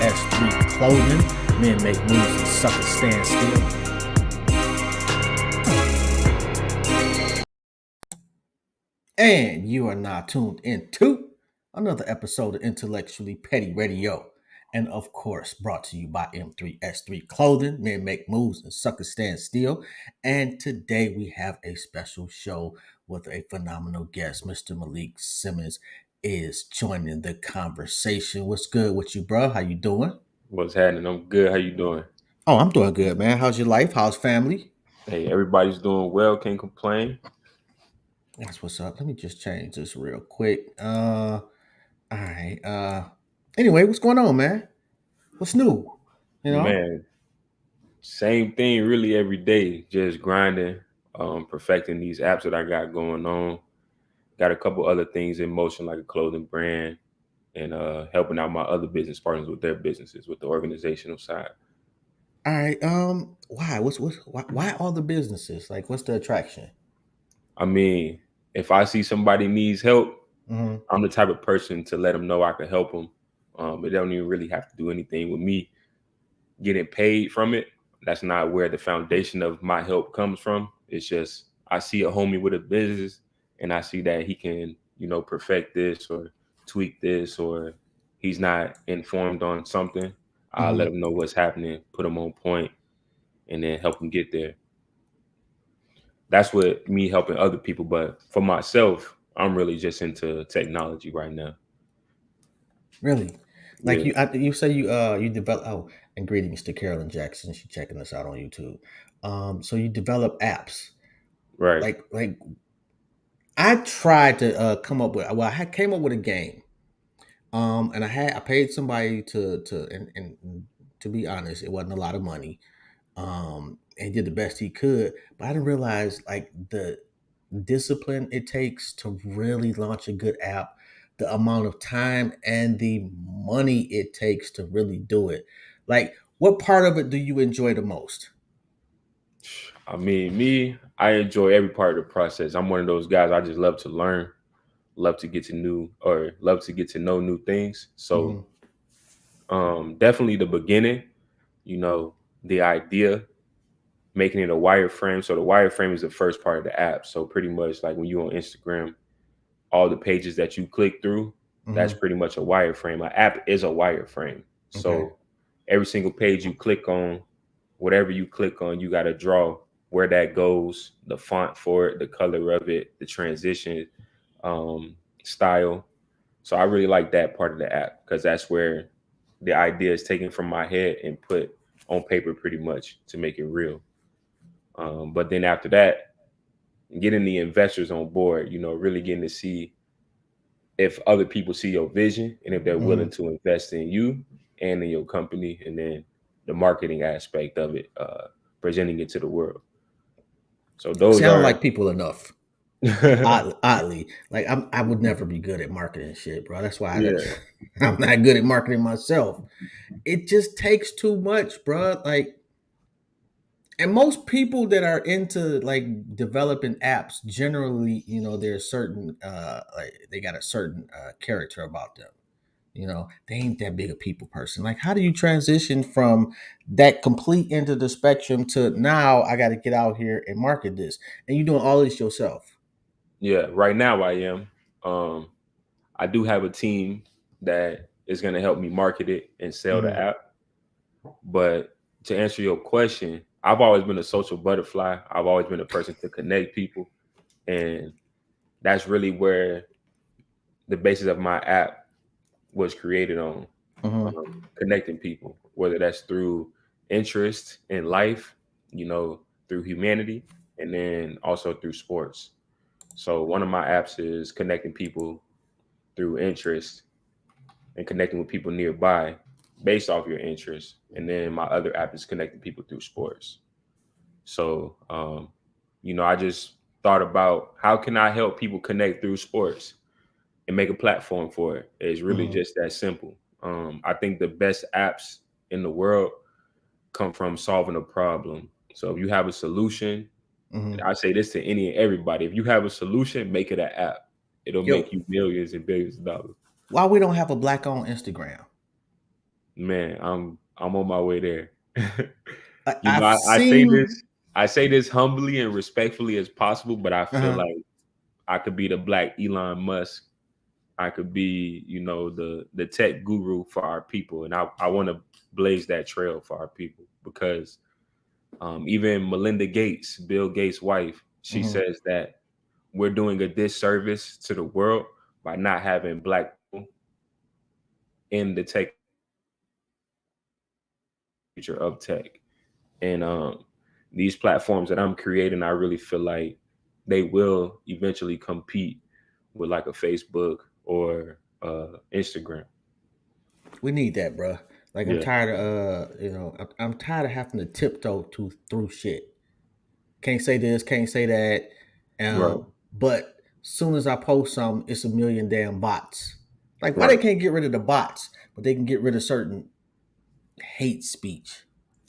S3 Clothing. Men make moves and suckers stand still. And you are now tuned into another episode of Intellectually Petty Radio. And of course, brought to you by M3S3 Clothing. Men make moves and suckers stand still. And today we have a special show with a phenomenal guest. Mr. Malik Simmons is joining the conversation. What's good with you, bro? How you doing? What's happening? I'm good. How you doing? Oh, I'm doing good, man. How's your life? How's family? Hey, everybody's doing well. Can't complain. That's what's up. Let me just change this real quick. All right. Anyway, what's going on, man? What's new? You know? Man, same thing really every day. Just grinding, perfecting these apps that I got going on. Got a couple other things in motion, like a clothing brand, and helping out my other business partners with their businesses, with the organizational side. All right. Why? Why all the businesses? Like, what's the attraction? I mean, if I see somebody needs help, Mm-hmm. I'm the type of person to let them know I can help them. They don't even really have to do anything with me getting paid from it. That's not where the foundation of my help comes from. It's just I see a homie with a business and I see that he can, perfect this or tweak this, or he's not informed on something. I'll let Mm-hmm. him know what's happening, put him on point, and then help him get there. That's what me helping other people. But for myself, I'm really just into technology right now. Really? Like Yeah, you say you develop. Oh, and greetings to Carolyn Jackson. She's checking us out on YouTube. So you develop apps. right. Like I tried to come up with. Well, came up with a game. And I paid somebody and to be honest, it wasn't a lot of money. And did the best he could. But I didn't realize like the discipline it takes to really launch a good app, the amount of time and the money it takes to really do it. Like, what part of it do you enjoy the most? I mean, I enjoy every part of the process. I'm one of those guys. I just love to learn, love to get to love to get to know new things. So, Hmm. definitely the beginning. You know, the idea, making it a wireframe. So the wireframe is the first part of the app. So pretty much like when you on Instagram, all the pages that you click through, that's Hmm. pretty much a wireframe. An app is a wireframe. Okay. So every single page you click on, whatever you click on, you got to draw where that goes, the font for it, the color of it, the transition, style. So I really like that part of the app because that's where the idea is taken from my head and put on paper pretty much to make it real. But then after that, getting the investors on board, really getting to see if other people see your vision and if they're willing Hmm. to invest in you and in your company, and then the marketing aspect of it, presenting it to the world. So those See, I don't are like people enough. Oddly, like I would never be good at marketing shit, bro. That's why yeah, I'm not good at marketing myself. It just takes too much, bro. Like, and most people that are into like developing apps generally, there's certain like they got a certain character about them. They ain't that big a people person. Like, how do you transition from that complete end of the spectrum to now I got to get out here and market this, and you doing all this yourself? yeah. Right now I am. Um, I do have a team that is going to help me market it and sell the Hmm. app. But to answer your question, I've always been a social butterfly. I've always been a person to connect people, and that's really where the basis of my app was created on, Hmm. connecting people, whether that's through interest in life, through humanity, and then also through sports. So one of my apps is connecting people through interest and connecting with people nearby based off your interest. And then my other app is connecting people through sports. So, I just thought about how can I help people connect through sports and make a platform for it. It's really Hmm. just that simple. I think the best apps in the world come from solving a problem. So if you have a solution, and Hmm. I say this to any and everybody, if you have a solution, make it an app. It'll Yo, make you millions and billions of dollars. why we don't have a black on Instagram? Man, I'm on my way there. You know, I've I say seen. this humbly and respectfully as possible, but I feel Uh-huh. like I could be the black Elon Musk. I could be, you know, the tech guru for our people, and I want to blaze that trail for our people because even Melinda Gates, Bill Gates' wife, she Hmm. says that we're doing a disservice to the world by not having black people in the tech future of tech. And these platforms that I'm creating, I really feel like they will eventually compete with like a Facebook or Instagram. We need that, bro. Like I'm Yeah, tired of I'm tired of having to tiptoe through shit. Can't say this, can't say that. right, But soon as I post something, it's a million damn bots. Like why they right, can't get rid of the bots, but they can get rid of certain hate speech.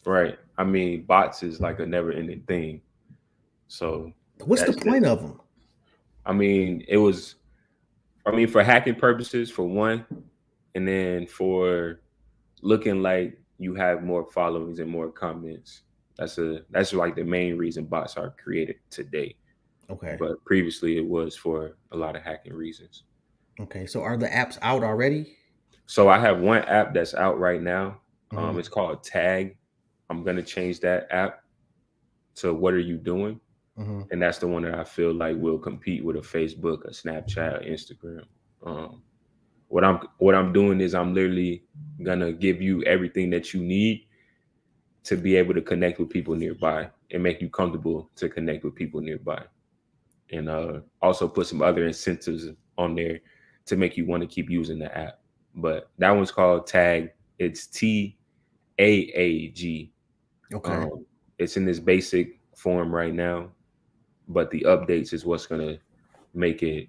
right. I mean, bots is like a never-ending thing. So What's the that's the. point of them? I mean, it was. I mean, for hacking purposes, for one, and then for looking like you have more followings and more comments. That's like the main reason bots are created today. Okay. But previously, it was for a lot of hacking reasons. Okay. So are the apps out already? So I have one app that's out right now. Mm-hmm. It's called Tag. I'm gonna change that app to What Are You Doing? Mm-hmm. And that's the one that I feel like will compete with a Facebook, a Snapchat, Instagram. Um, what I'm doing is I'm literally gonna give you everything that you need to be able to connect with people nearby and make you comfortable to connect with people nearby. And also put some other incentives on there to make you want to keep using the app. But that one's called Tag. It's TAAG. Okay. Um, it's in this basic form right now, but the updates is what's gonna make it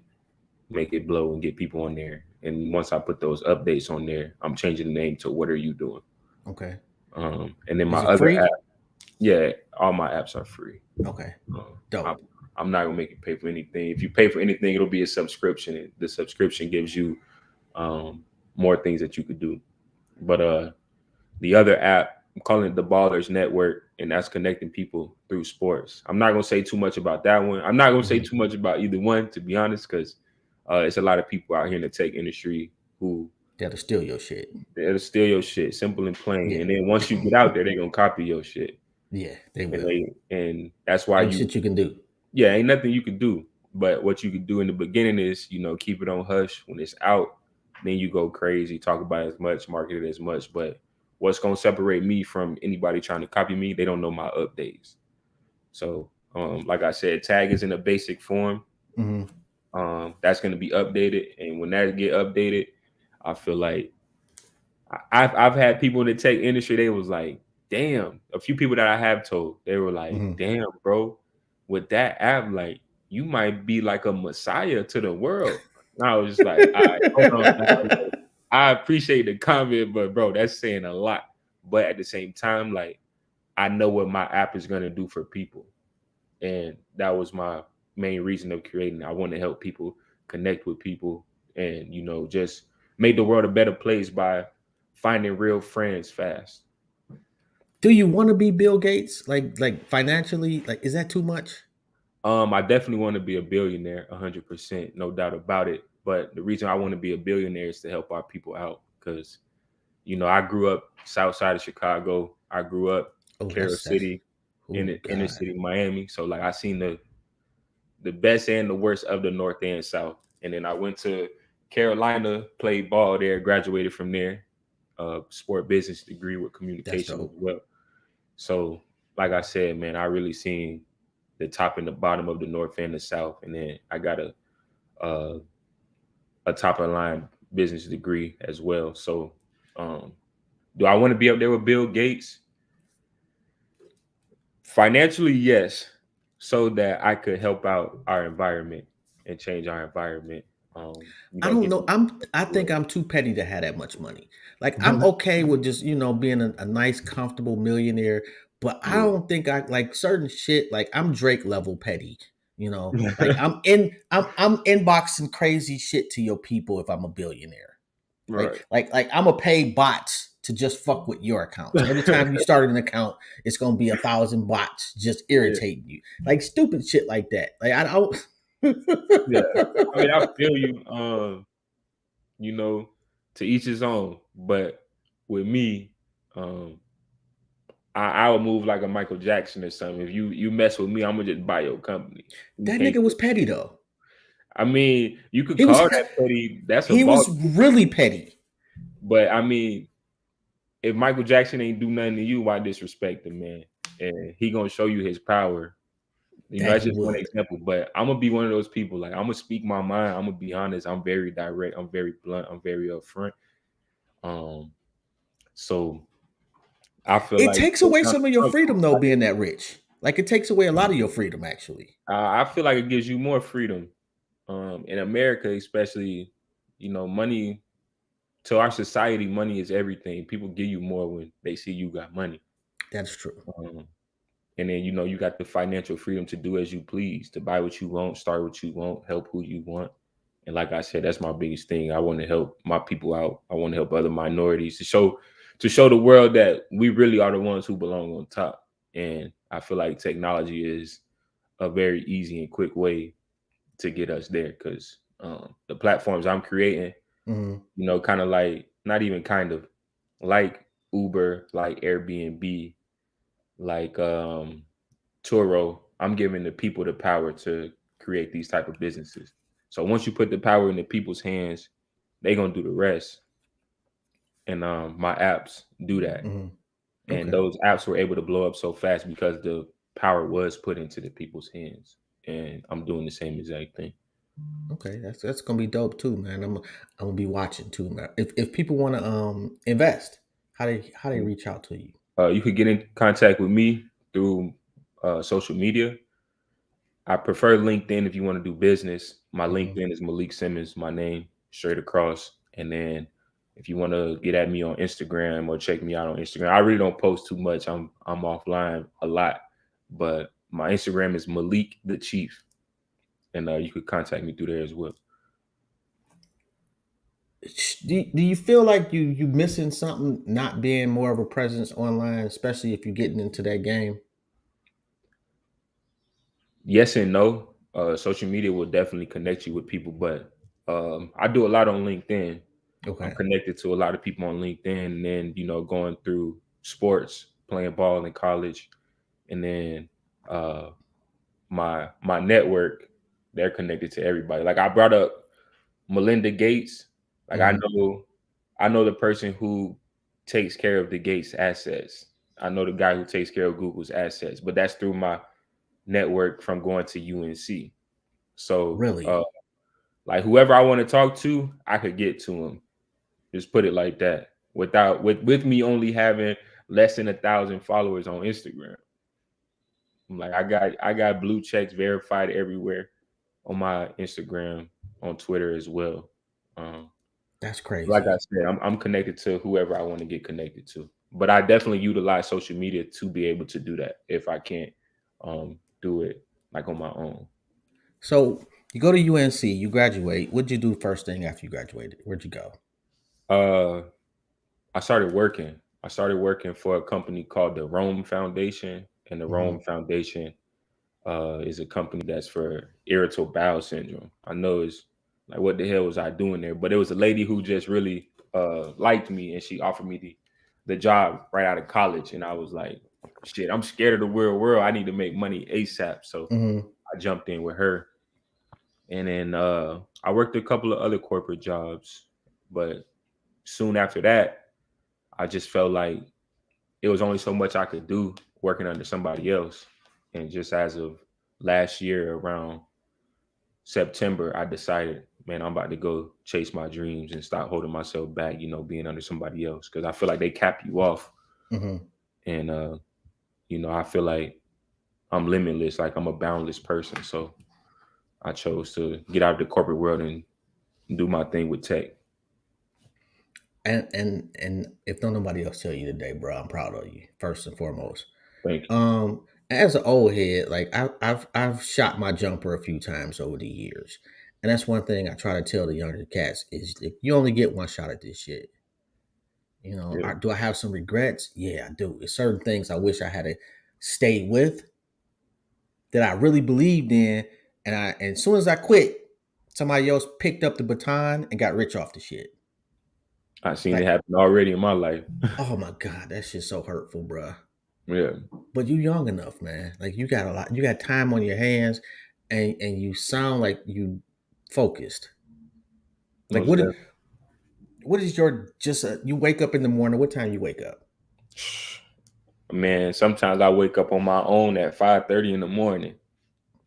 make it blow and get people on there. And once I put those updates on there, I'm changing the name to What Are You Doing? Okay. And then my Is it other app, free? yeah, all my apps are free. Okay. Um, I, Dope. I'm not gonna make you pay for anything. If you pay for anything, it'll be a subscription. And the subscription gives you um, more things that you could do. But the other app, I'm calling it the Ballers Network, and that's connecting people through sports. I'm not gonna say too much about that one. I'm not gonna say Mm-hmm. too much about either one, to be honest, because it's a lot of people out here in the tech industry who That'll steal your shit. they'll steal your shit, simple and plain. Yeah. And then once you get out there, they're gonna copy your shit, Yeah, they and will. that's why Ain't you shit you can do. yeah, ain't nothing you can do. But what you could do in the beginning is, keep it on hush. When it's out, then you go crazy, talk about it as much, market it as much. But what's gonna separate me from anybody trying to copy me? They don't know my updates. So, like I said, tag is in a basic form. Mm-hmm. That's gonna be updated, and when that get updated, I feel like I've had people in the tech industry. They was like, "Damn!" A few people that I have told, they were like, Mm-hmm. "Damn, bro, with that app, like you might be like a messiah to the world." And I was just like, "All right, hold on now. Like, I appreciate the comment, but bro, that's saying a lot." But at the same time, like I know what my app is gonna do for people, and that was my main reason of creating it. I want to help people connect with people, and just make the world a better place by finding real friends fast. Do you want to be Bill Gates? Like financially? Like is that too much? I definitely want to be a billionaire, 100%, no doubt about it. But the reason I want to be a billionaire is to help our people out because I grew up south side of Chicago. I grew up Oh, Carroll that's City in oh the inner God. city Miami. So like I seen the best and the worst of the North and South. And then I went to Carolina, played ball there, graduated from there, sport business degree with That's communication as dope. well. So, like I said, man, I really seen the top and the bottom of the North and the South, and then I got uh, a top of the line business degree as well. So, um, do I want to be up there with Bill Gates? Financially, yes, so that I could help out our environment and change our environment. I don't Get know. people. I think I'm too petty to have that much money. Like I'm okay with just, being a nice, comfortable millionaire, but I Yeah. don't think I like certain shit. Like I'm Drake level petty, Like I'm inboxing crazy shit to your people if I'm a billionaire. Right. Like I'm gonna pay bots to just fuck with your accounts. Every time you start an account, it's gonna be 1,000 bots just Yeah, irritating you, like stupid shit like that. Like I don't. yeah. I mean, I feel you. You know, to each his own. But with me, um, I would move like a Michael Jackson or something. If you mess with me, I'm gonna just buy your company. You That can't. nigga was petty though. I mean, you could He was call that petty. That's a he boss. was really petty. But I mean, if Michael Jackson ain't do nothing to you, why disrespect the man? And he gonna show you his power. You know, That that's he just one would. example. But I'm gonna be one of those people. Like I'm gonna speak my mind. I'm gonna be honest. I'm very direct. I'm very blunt. I'm very upfront. Um, so I feel It like takes what away kind some of your of freedom though, being that rich. Like it takes away a lot of your freedom actually. I feel like it gives you more freedom. In America, especially, you know, money to our society, money is everything. People give you more when they see you got money. That's true. Um, and then you know you got the financial freedom to do as you please, to buy what you want, start what you want, help who you want. And like I said, that's my biggest thing. I want to help my people out. I want to help other minorities to show the world that we really are the ones who belong on top. And I feel like technology is a very easy and quick way to get us there because the platforms I'm creating, Hmm. you know, kind of like not even kind of like Uber, like Airbnb, like Turo. I'm giving the people the power to create these type of businesses. So once you put the power in the people's hands, they gonna do the rest. And my apps do that. Hmm. And Okay. those apps were able to blow up so fast because the power was put into the people's hands. And I'm doing the same exact thing. Okay. That's gonna be dope too, man. I'm gonna be watching too, man. If people want to invest, how they reach out to you? You could get in contact with me through social media. I prefer LinkedIn if you want to do business. My Hmm. LinkedIn is Malik Simmons, my name straight across. And then if you want to get at me on Instagram or check me out on Instagram, I really don't post too much. I'm offline a lot, but my Instagram is Malik the Chief, and you could contact me through there as well. Do you feel like you missing something not being more of a presence online, especially if you're getting into that game? Yes and no. Social media will definitely connect you with people, but I do a lot on LinkedIn. I'm Okay. connected to a lot of people on LinkedIn, and then you know, going through sports, playing ball in college, and then uh, my network, they're connected to everybody. Like I brought up Melinda Gates. Like Hmm. I know the person who takes care of the Gates assets. I know the guy who takes care of Google's assets, but that's through my network from going to UNC. So, Really? like whoever I want to talk to, I could get to him. Just put it like that. Without with me only having less than 1,000 followers on Instagram. Like I got blue checks verified everywhere on my Instagram, on Twitter as well. Um, That's like I crazy. said, I'm connected to whoever I want to get connected to. But I definitely utilize social media to be able to do that if I can't do it like on my own. So you go to UNC, you graduate. What'd you do first thing after you graduated? Where'd you go? Uh I started working. I started working for a company called the Rome Foundation, and the Hmm. Rome Foundation is a company that's for irritable bowel syndrome. I know it's like, what the hell was I doing there? But it was a lady who just really liked me, and she offered me the job right out of college, and I was like, shit, I'm scared of the real world. I need to make money ASAP. So Hmm. I jumped in with her, and then I worked a couple of other corporate jobs, but soon after that, I just felt like it was only so much I could do working under somebody else. And just as of last year, around September, I decided, man, I'm about to go chase my dreams and stop holding myself back, you know, being under somebody else. Cause I feel like they cap you off. Hmm. And, you know, I feel like I'm limitless, like I'm a boundless person. So I chose to get out of the corporate world and do my thing with tech. And if don't nobody else tell you today, bro, I'm proud of you first and foremost. Thank you. As an old head, like I've shot my jumper a few times over the years, and that's one thing I try to tell the younger cats is if you only get one shot at this shit, Yeah. Do I have some regrets? Yeah, I do. There's certain things I wish I had stayed with that I really believed in, and as soon as I quit, somebody else picked up the baton and got rich off the shit. I seen it Like, happen already in my life. oh my god, that shit's so hurtful, bruh. Yeah, But you young enough, man. Like you got a lot, you got time on your hands, and you sound like you focused. Like most definitely. what is your just you wake up in the morning? What time you wake up? Man, sometimes I wake up on my own at 5:30 in the morning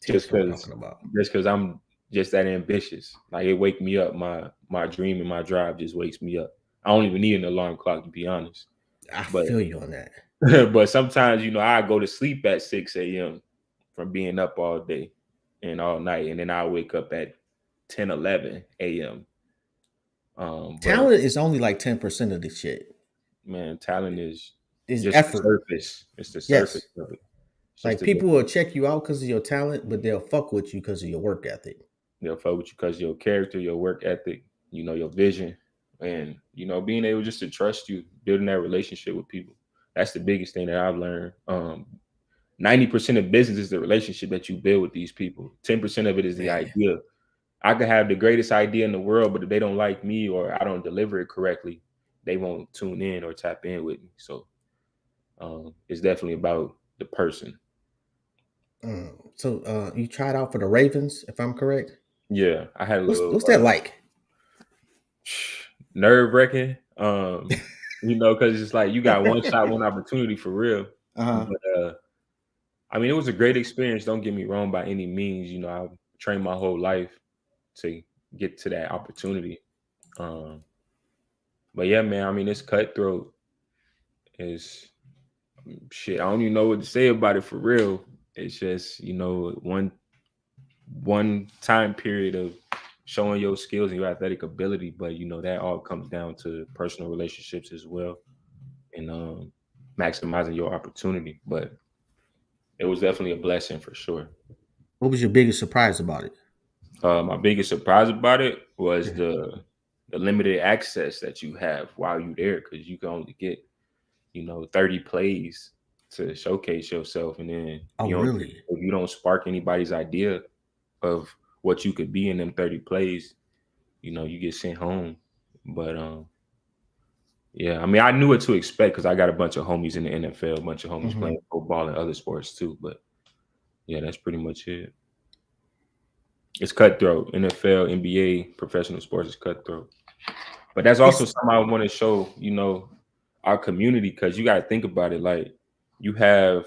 See, just that's what I'm because talking about. just because I'm just that ambitious. Like it wake me up. My dream and my drive just wakes me up. I don't even need an alarm clock to be honest. I But feel you on that. but sometimes I go to sleep at 6 a.m. from being up all day and all night, and then I wake up at 10, 11 a.m. But Talent is only like 10% of the shit. man, talent is Is just the effort. surface. It's the surface Yes. of it. It's just Like the people will check you out because of your talent, but they'll fuck with you because of your work ethic. they'll fuck with you because your character, your work ethic, your vision, and being able just to trust you, building that relationship with people. That's the biggest thing that I've learned. 90% of business is the relationship that you build with these people. 10% of it is the Man. idea. I could have the greatest idea in the world, but if they don't like me or I don't deliver it correctly, they won't tune in or tap in with me. So it's definitely about the person. So you tried out for the Ravens, if I'm correct. Yeah, I had a little What's that like? nerve wracking. Because it's like you got one shot, one opportunity for real. Uh-huh. But I mean, it was a great experience. Don't get me wrong by any means. I've trained my whole life to get to that opportunity. Um, but yeah, man. I mean, it's cutthroat. Is shit. I don't even know what to say about it for real. It's just one time period of showing your skills and your athletic ability, but that all comes down to personal relationships as well, and maximizing your opportunity. But it was definitely a blessing for sure. What was your biggest surprise about it? My biggest surprise about it was Yeah. the limited access that you have while you're there, because you can only get 30 plays to showcase yourself, and then Oh, really? if you don't spark anybody's idea of what you could be in them 30 plays, you get sent home. But yeah, I mean, I knew what to expect because I got a bunch of homies in the NFL, a bunch of homies Hmm. playing football and other sports too. But yeah, that's pretty much it. It's cutthroat. NFL, NBA, professional sports is cutthroat. But that's also It's something I want to show, our community, because you got to think about it. Like, you have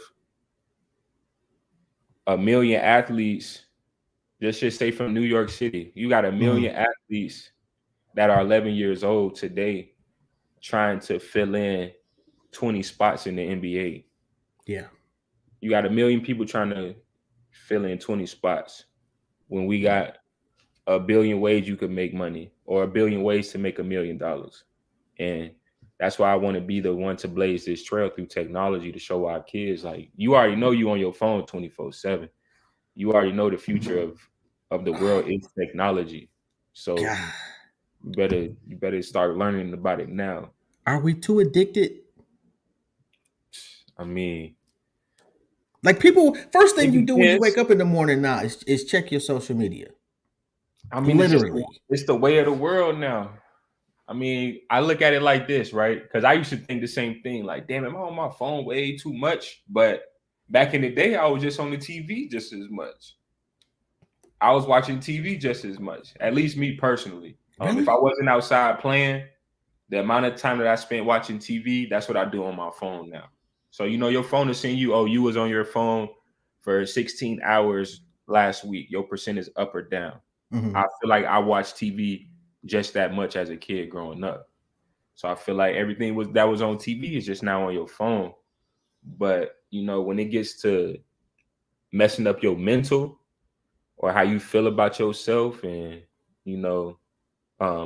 a million athletes, let's just say from New York City. You got a mhm. million athletes that are 11 years old today trying to fill in 20 spots in the NBA. Yeah. You got a million people trying to fill in 20 spots when we got a billion ways you could make money, or a billion ways to make $1 million. And that's why I want to be the one to blaze this trail through technology to show our kids, like, you already know you on your phone 24/7. You already know the future of the world Oh is technology. So God. you better start learning about it now. Are we too addicted? I mean, Like people, first thing it you do when you depends. wake up in the morning now is check your social media. I mean, Literally. it's the way of the world now. I mean, I look at it like this, right? Because I used to think the same thing. Like, damn, am I on my phone way too much? But back in the day, I was just on the TV just as much. I was watching TV just as much. At least me personally. If I Really? wasn't outside playing, the amount of time that I spent watching TV, that's what I do on my phone now. So your phone is saying you, oh, you was on your phone for 16 hours last week. Your percent is up or down. I Hmm. feel like I watched TV just that much as a kid growing up. So I feel like everything that was on TV is just now on your phone. But when it gets to messing up your mental or how you feel about yourself, and you know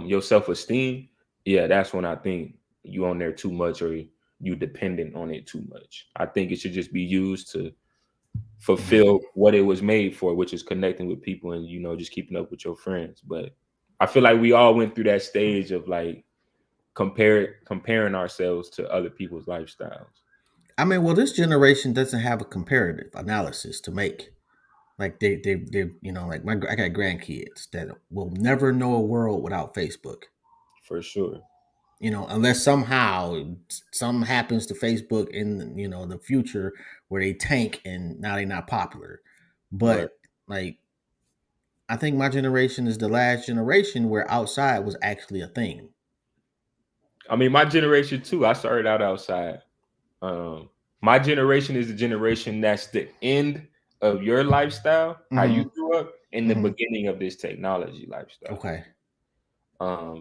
your self-esteem, yeah, that's when I think you on there too much, or you dependent on it too much. I think it should just be used to fulfill Hmm. what it was made for, which is connecting with people and just keeping up with your friends. But I feel like we all went through that stage of like comparing ourselves to other people's lifestyles. I mean, well, this generation doesn't have a comparative analysis to make. Like they like I got grandkids that will never know a world without Facebook. For sure. Unless somehow something happens to Facebook in the future where they tank and now they're not popular. Right. But like I think my generation is the last generation where outside was actually a thing. I mean, my generation too. I started out outside. Um, my generation is the generation that's the end of your lifestyle, how you Hmm. grew up, and the Hmm. beginning of this technology lifestyle. Okay.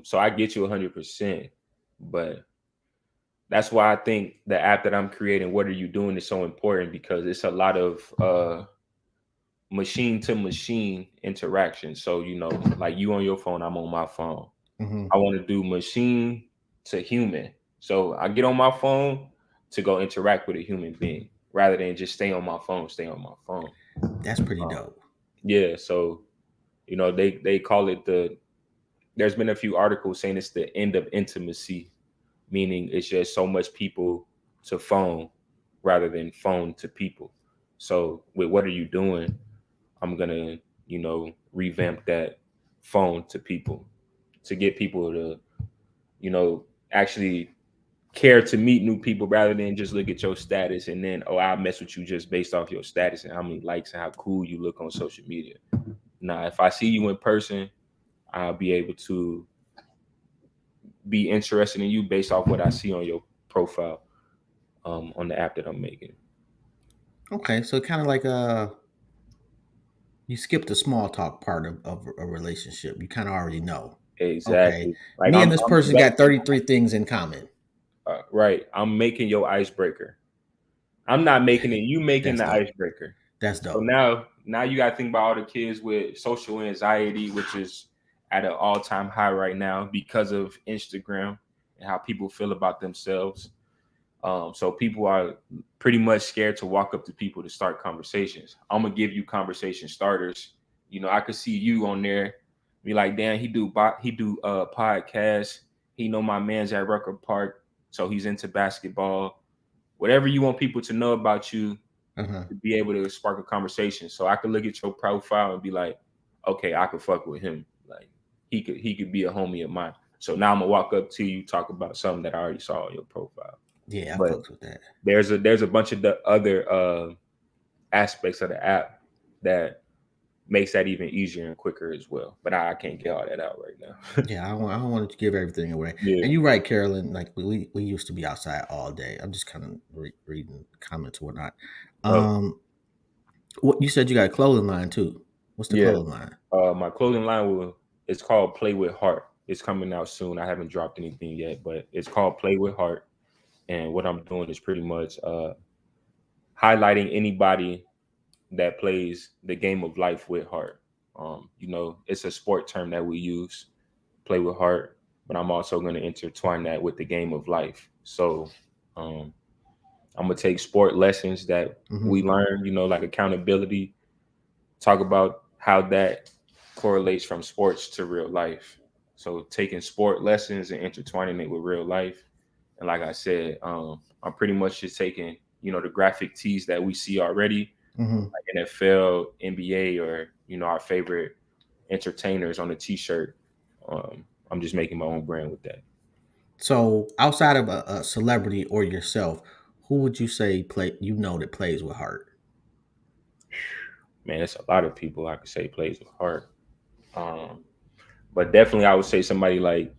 So I get you 100%, but that's why I think the app that I'm creating, "What Are You Doing?" is so important because it's a lot of machine to machine interaction. So like you on your phone, I'm on my phone. Hmm. I want to do machine to human. So I get on my phone to go interact with a human being rather than just stay on my phone. That's pretty Um, dope. yeah. So, they call it there's been a few articles saying it's the end of intimacy, meaning it's just so much people to phone rather than phone to people. So with What Are You Doing? I'm going to, revamp that phone to people to get people to, actually care to meet new people rather than just look at your status and then I'll mess with you just based off your status and how many likes and how cool you look on social media. Now, if I see you in person, I'll be able to be interested in you based off what I see on your profile on the app that I'm making. Okay, so kind of like you skipped the small talk part of a relationship. You kind of already know. Okay, Exactly. Like me and I'm, this I'm person got developing, 33 things in common. right. I'm making your icebreaker. I'm not making it. You making That's the dope. icebreaker. That's So dope. now you got to think about all the kids with social anxiety, which is at an all-time high right now because of Instagram and how people feel about themselves. So people are pretty much scared to walk up to people to start conversations. I'm gonna give you conversation starters. I could see you on there, be like, "Damn, he do podcasts. He know my man's at Rucker Park, so he's into basketball. Whatever you want people to know about you, Uh-huh. to be able to spark a conversation. So I could look at your profile and be like, okay, I could fuck with him. Like he could be a homie of mine. So now I'm gonna walk up to you, talk about something that I already saw on your profile. Yeah, I But fucks with that. there's a bunch of the other aspects of the app that makes that even easier and quicker as well. But I can't get all that out right now. Yeah, I don't want to give everything away. Yeah. And you're right, Carolyn. Like we used to be outside all day. I'm just kind of reading comments or whatnot. Oh, Um, what you said you got a clothing line too? What's the yeah. clothing line? My clothing line will it's called Play with Heart. It's coming out soon. I haven't dropped anything yet, but it's called Play with Heart. And what I'm doing is pretty much highlighting anybody that plays the game of life with heart. It's a sport term that we use, play with heart, but I'm also going to intertwine that with the game of life. So um, I'm gonna take sport lessons that we Hmm. learn, like accountability, talk about how that correlates from sports to real life. So taking sport lessons and intertwining it with real life. And like I said, I'm pretty much just taking, the graphic tees that we see already, Hmm. like NFL, NBA, or our favorite entertainers on a T-shirt. I'm just making my own brand with that. So outside of a celebrity or yourself, who would you say play? That plays with heart. Man, it's a lot of people I could say plays with heart. Um, but definitely, I would say somebody like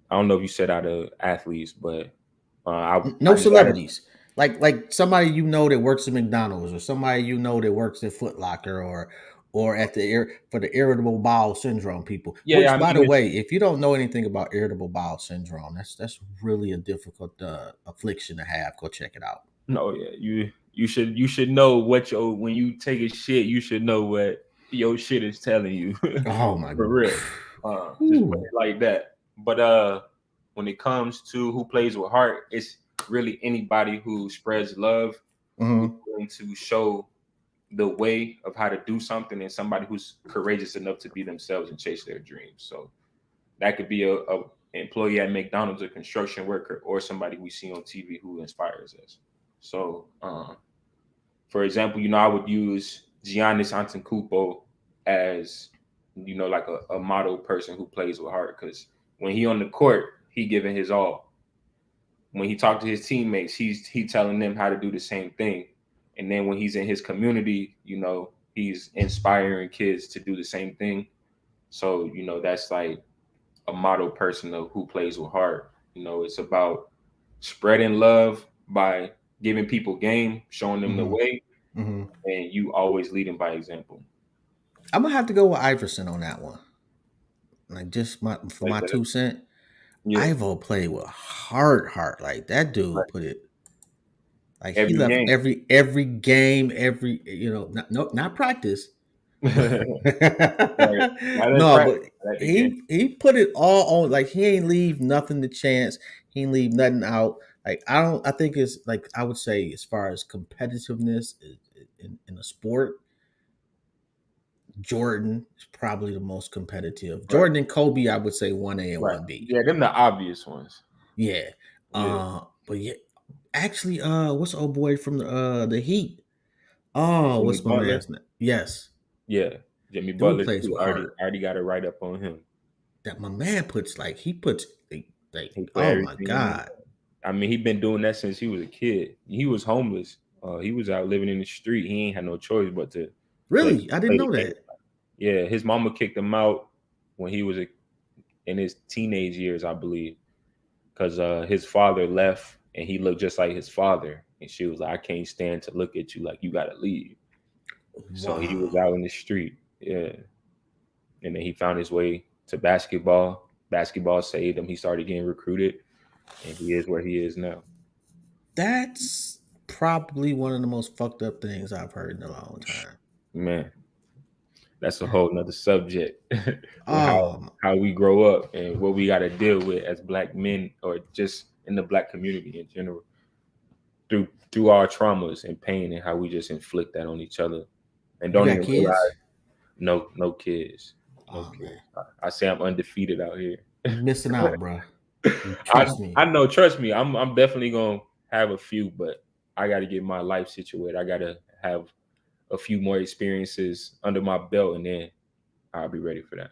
I don't know if you said out of athletes, but I No just added. celebrities. Like somebody that works at McDonald's or somebody that works at Foot Locker or at for the irritable bowel syndrome people. Yeah, Which, I by mean, the it's way, if you don't know anything about irritable bowel syndrome, that's really a difficult affliction to have. Go check it out. no, yeah, you should know what your when you take a shit, you should know what your shit is telling you Oh my. for real. Just put Whew. it like that. But when it comes to who plays with heart, it's really anybody who spreads love, who's Mhm. willing to show the way of how to do something, and somebody who's courageous enough to be themselves and chase their dreams. So that could be employee at McDonald's, a construction worker, or somebody we see on TV who inspires us. So, for example, I would use Giannis Antetokounmpo as, like a model person who plays with heart. Because when he on the court, he giving his all. When he talked to his teammates, he telling them how to do the same thing. And then when he's in his community, he's inspiring kids to do the same thing. So, that's like a model person of who plays with heart. It's about spreading love by giving people game, showing them the Mm-hmm. way, Mm-hmm. and you always leading by example. I'm gonna have to go with Iverson on that one. Like just for Like my that. 2 cents. Yeah, Ivo played with heart. Like that dude right. put it. Like he Every left game. every game, not practice, but Right. Not in no, practice, but but at the game. he put it all on. Like he ain't leave nothing to chance. He ain't leave nothing out. Like I don't. I think it's like I would say as far as competitiveness in a sport, Jordan is probably the most competitive. Right. Jordan and Kobe, I would say 1A and Right. 1B. Yeah, them the obvious ones. Yeah. Yeah. But yeah, actually, what's the old boy from the Heat? Oh, Jimmy what's my Butler. man's name? Yes, Yeah. Jimmy dude Butler plays too. with Already heart. already got it right up on him. That my man puts like He put oh my everything in him. god, I mean, he been doing that since he was a kid. He was homeless. He was out living in the street. He ain't had no choice but to play really? I didn't play the know game. that. Yeah, his mama kicked him out when he was in his teenage years, I believe, because his father left and he looked just like his father, and she was like, "I can't stand to look at you. Like you gotta leave." So he was Wow, out in the street. Yeah, and then he found his way to basketball. Basketball saved him. He started getting recruited, and he is where he is now. that's probably one of the most fucked up things I've heard in a long time. Man, that's a whole nother subject with Oh, how we grow up and what we got to deal with as black men or just in the black community in general through our traumas and pain and how we just inflict that on each other and you don't got even realize kids? no kids, no Oh man, kids. I say I'm undefeated out here. you missing out, bro. You I trust me. I know, trust me, I'm definitely gonna have a few, but I got to get my life situated. I got to have a few more experiences under my belt, and then I'll be ready for that.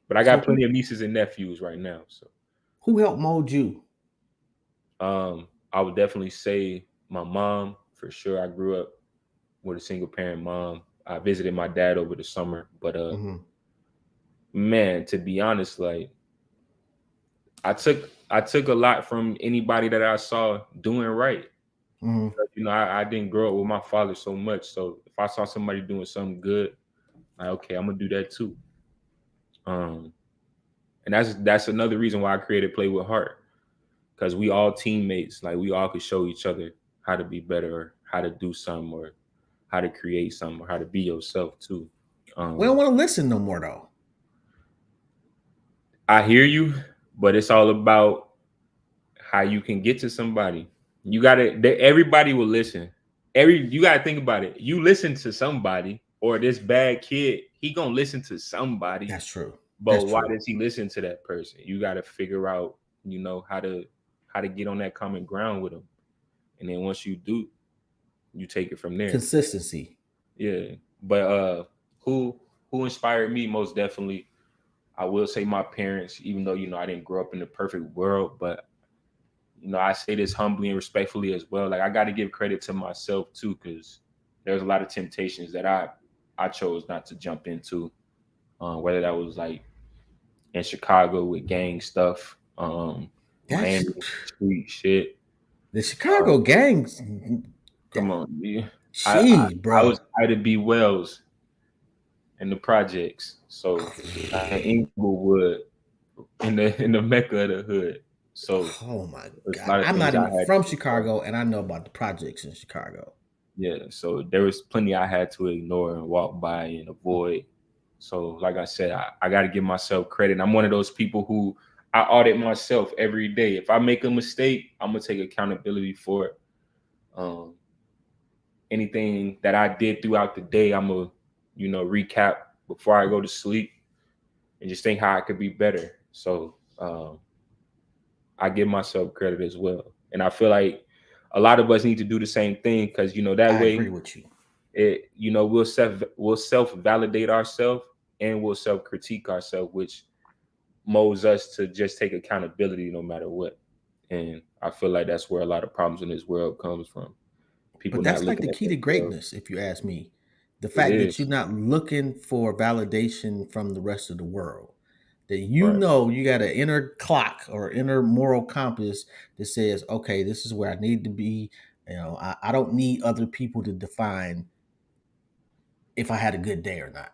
But I So got plenty of nieces and nephews right now, so who helped mold you? I would definitely say my mom for sure. I grew up with a single parent mom. I visited my dad over the summer, but Hmm. man, to be honest, like I took a lot from anybody that I saw doing right. Hmm. I didn't grow up with my father so much, so if I saw somebody doing something good, like okay, I'm gonna do that too. Um, and that's another reason why I created Play with Heart, because we all teammates. Like we all could show each other how to be better, or how to do something, or how to create something, or how to be yourself too. We don't Um, want to listen no more though. I hear you, but it's all about how you can get to somebody. You gotta. Everybody will listen. You gotta think about it. You listen to somebody, or this bad kid, he gonna listen to somebody. That's true. But That's why true. does he listen to that person? You gotta figure out, how to get on that common ground with them, and then once you do, you take it from there. Consistency. Yeah. But who who inspired me most definitely, I will say my parents, even though I didn't grow up in the perfect world, but I say this humbly and respectfully as well. Like I got to give credit to myself too, because there's a lot of temptations that I chose not to jump into. Whether that was like in Chicago with gang stuff, That's Miami street shit. the Uh, Chicago gangs. come That on, yeah. she, I was bro. Ida B. Wells in the projects, so in Inglewood, in the mecca of the hood. So Oh my there's a god. lot of I'm things not I even had from to ignore. Chicago, and I know about the projects in Chicago. Yeah, so there was plenty I had to ignore and walk by and avoid. So, like I said, I got to give myself credit. I'm one of those people who I audit myself every day. If I make a mistake, I'm gonna take accountability for it. Um, Anything that I did throughout the day, I'm gonna, recap before I go to sleep and just think how I could be better. So, I give myself credit as well. And I feel like a lot of us need to do the same thing because that I agree way with you. we'll self validate ourselves and we'll self critique ourselves, which molds us to just take accountability no matter what. And I feel like that's where a lot of problems in this world comes from. People But not that's like looking the at key to themselves. greatness, if you ask me. The It fact that you're is not looking for validation from the rest of the world. That right. you got an inner clock or inner moral compass that says, okay, this is where I need to be. I don't need other people to define if I had a good day or not.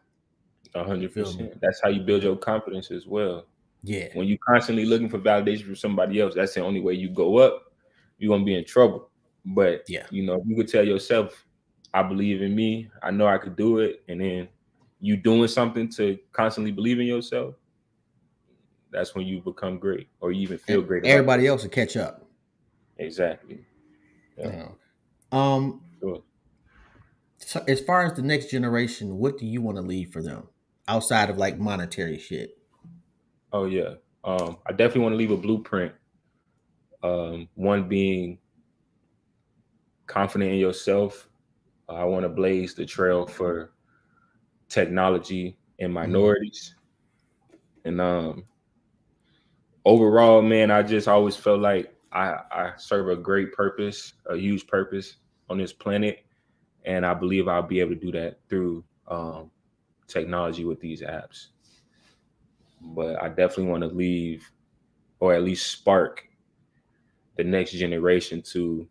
A You hundred feel me? percent. That's how you build your confidence as well. Yeah, When you constantly looking for validation from somebody else, that's the only way you go up. You're gonna be in trouble. But yeah. if you could tell yourself, I believe in me, I know I could do it, and then you doing something to constantly believe in yourself, that's when you become great or you even feel And great about everybody yourself. else will catch up. Exactly. Yeah. You know. Um, Sure. so as far as the next generation, what do you want to leave for them outside of like monetary shit? Oh yeah. I definitely want to leave a blueprint. One being confident in yourself. I want to blaze the trail for technology and Hmm. minorities. And overall, man, I just always felt like I serve a great purpose, a huge purpose on this planet. And I believe I'll be able to do that through technology with these apps. But I definitely want to leave or at least spark the next generation to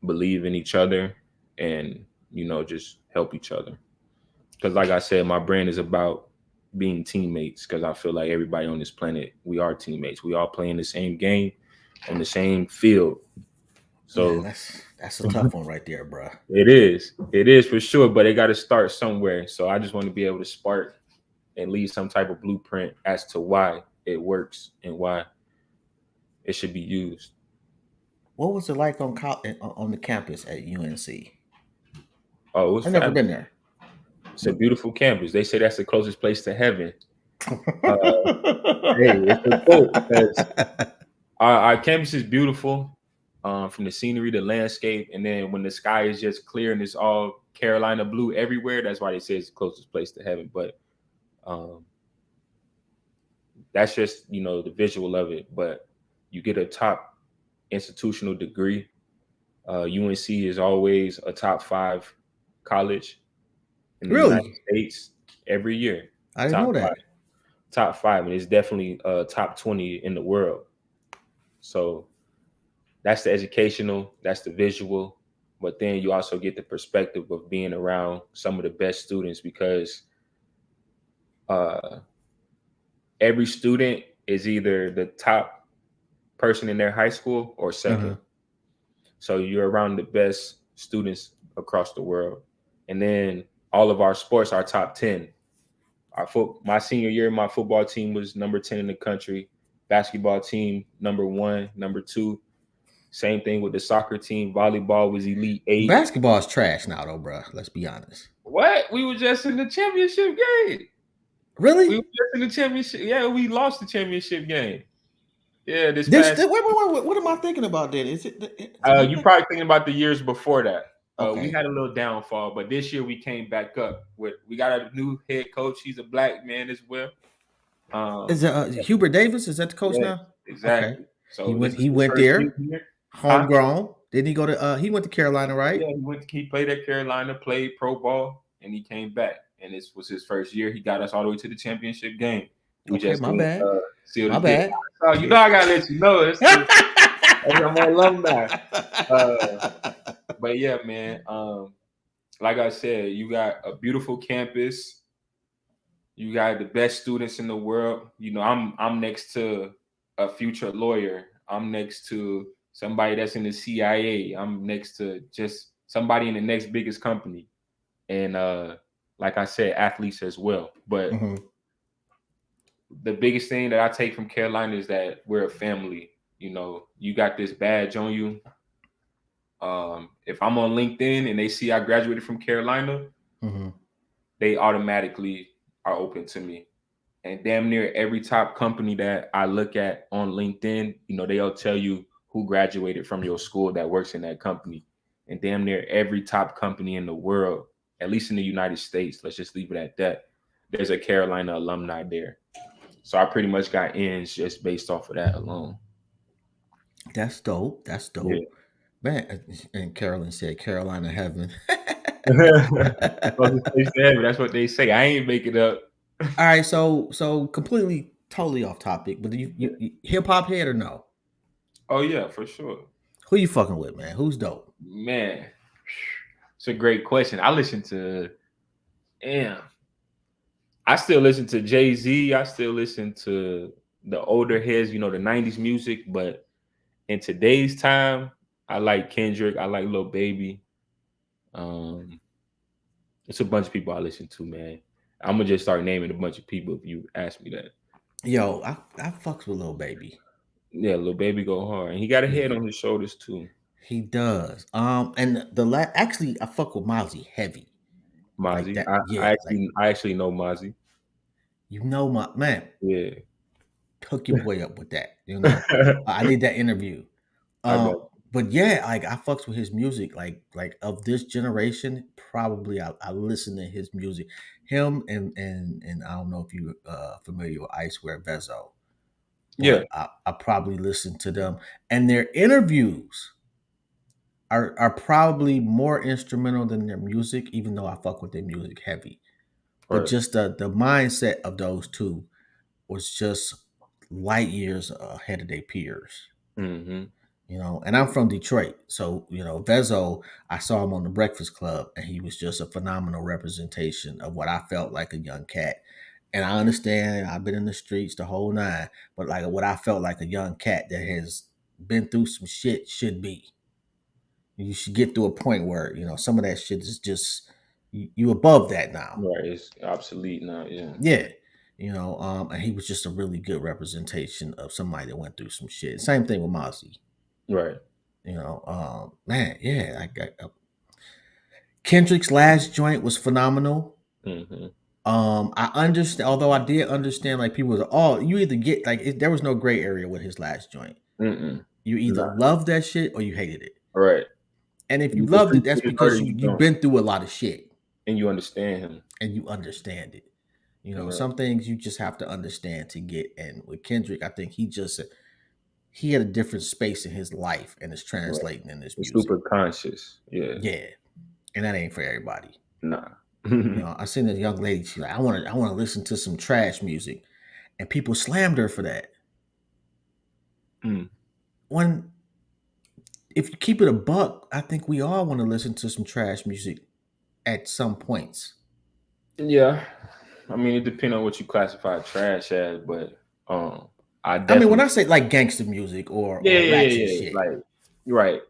believe in each other and, just help each other. Because, like I said, my brand is about being teammates because I feel like everybody on this planet, we are teammates. We all play in the same game on the same field. Man, So that's a tough one right there, bro. it is for sure, but it got to start somewhere. So I just want to be able to spark and leave some type of blueprint as to why it works and why it should be used. What was it like on the campus at UNC? Oh, it was I've never been fabulous. there. It's a beautiful campus. They say that's the closest place to heaven. Uh, hey, it's a quote because our campus is beautiful, from the scenery, the landscape, and then when the sky is just clear and it's all Carolina blue everywhere, that's why they say it's the closest place to heaven. But um, that's just the visual of it. But you get a top institutional degree. UNC is always a top 5 college in the United Really? States every year. I didn't Top know that. top 5, and it's definitely top 20 in the world. So that's the educational, that's the visual, but then you also get the perspective of being around some of the best students because uh, every student is either the top person in their high school or second. Uh-huh. So you're around the best students across the world. And then all of our sports are top 10. My senior year, my football team was number 10 in the country. Basketball team, number 1, number 2. Same thing with the soccer team. Volleyball was elite 8. Basketball is trash now, though, bro. Let's be honest. What? We were just in the championship game. We Really? were just in the championship. Yeah, we lost the championship game. Yeah, this This? past. Wait. What am I thinking about? Then is it? Am I You think? probably thinking about the years before that. We Okay. had a little downfall, but this year we came back up. We got a new head coach. He's a black man as well. Is Um, it Hubert Davis? Is that the coach yes, now? Okay. exactly. So this is He his went first season there, here, huh? homegrown. Didn't he go to? He went to Carolina, right? Yeah, he played at Carolina, played pro ball, and he came back. And this was his first year. He got us all the way to the championship game. We Okay. just My didn't bad. seal the My deal. bad. So I gotta let you know I'm an alumni. Uh, but yeah, man. Like I said, you got a beautiful campus. You got the best students in the world. I'm next to a future lawyer. I'm next to somebody that's in the CIA. I'm next to just somebody in the next biggest company. And like I said, athletes as well. But Hmm. the biggest thing that I take from Carolina is that we're a family. You got this badge on you. If I'm on LinkedIn and they see I graduated from Carolina, Hmm. they automatically are open to me. And damn near every top company that I look at on LinkedIn, they'll tell you who graduated from your school that works in that company. And damn near every top company in the world, at least in the United States, let's just leave it at that, there's a Carolina alumni there. So I pretty much got ins just based off of that alone. That's dope. That's Yeah. dope. Man, and Carolyn said Carolina heaven. That's what they say. I ain't make it up. All right, so completely totally off topic, but Yeah. you hip hop head or no? Oh yeah, for sure. Who you fucking with, man? Who's dope? Man, it's a great question. I listen to damn. I still listen to Jay-Z. I still listen to the older heads, the 90s music. But in today's time, I like Kendrick. I like Lil Baby. Um, it's a bunch of people I listen to, man. I'm gonna just start naming a bunch of people if you ask me that. Yo, I fucks with Lil Baby. Yeah, Lil Baby go hard. And he got a Yeah, head on his shoulders too. he does. And actually I fuck with Mozzie heavy like Mozzie. that. I, Yeah, I like actually I actually know Mozzie. my man. Yeah. Hook your boy up with that. I need that interview. I got But yeah, like I fucks with his music. Like of this generation, probably I listen to his music. Him and I don't know if you familiar with Icewear Vezo, yeah, but I probably listen to them and their interviews are probably more instrumental than their music, even though I fuck with their music heavy. But right. just the mindset of those two was just light years ahead of their peers. Hmm. And I'm from Detroit. So, Vezo, I saw him on the Breakfast Club, and he was just a phenomenal representation of what I felt like a young cat. And I understand I've been in the streets the whole nine, but like what I felt like a young cat that has been through some shit should be. You should get to a point where, some of that shit is just, you above that now. Right. It's obsolete now. Yeah. Yeah. And he was just a really good representation of somebody that went through some shit. Same thing with Mozzie. Right. Man, yeah, Kendrick's last joint was phenomenal. Hmm. I understand, although I did understand, like people was, oh, you either get like there was no gray area with his last joint. Mm-mm. You either Nah. loved that shit or you hated it. Right. And if you You loved it, that's appreciate it or because you you've don't, been through a lot of shit and you understand him. and you understand it. Right. Some things you just have to understand to get. And with Kendrick, I think he had a different space in his life and it's Right. translating in his It's music. super conscious. Yeah. Yeah, and that ain't for everybody. Nah. I seen this young lady. She like, I want to listen to some trash music, and people slammed her for that. Mm. When if you keep it a buck, I think we all want to listen to some trash music at some points. Yeah. I mean, it depends on what you classify trash as, but um, I I mean, when definitely I say like gangster music or yeah, yeah, ratchet yeah, yeah. shit, Like you're right.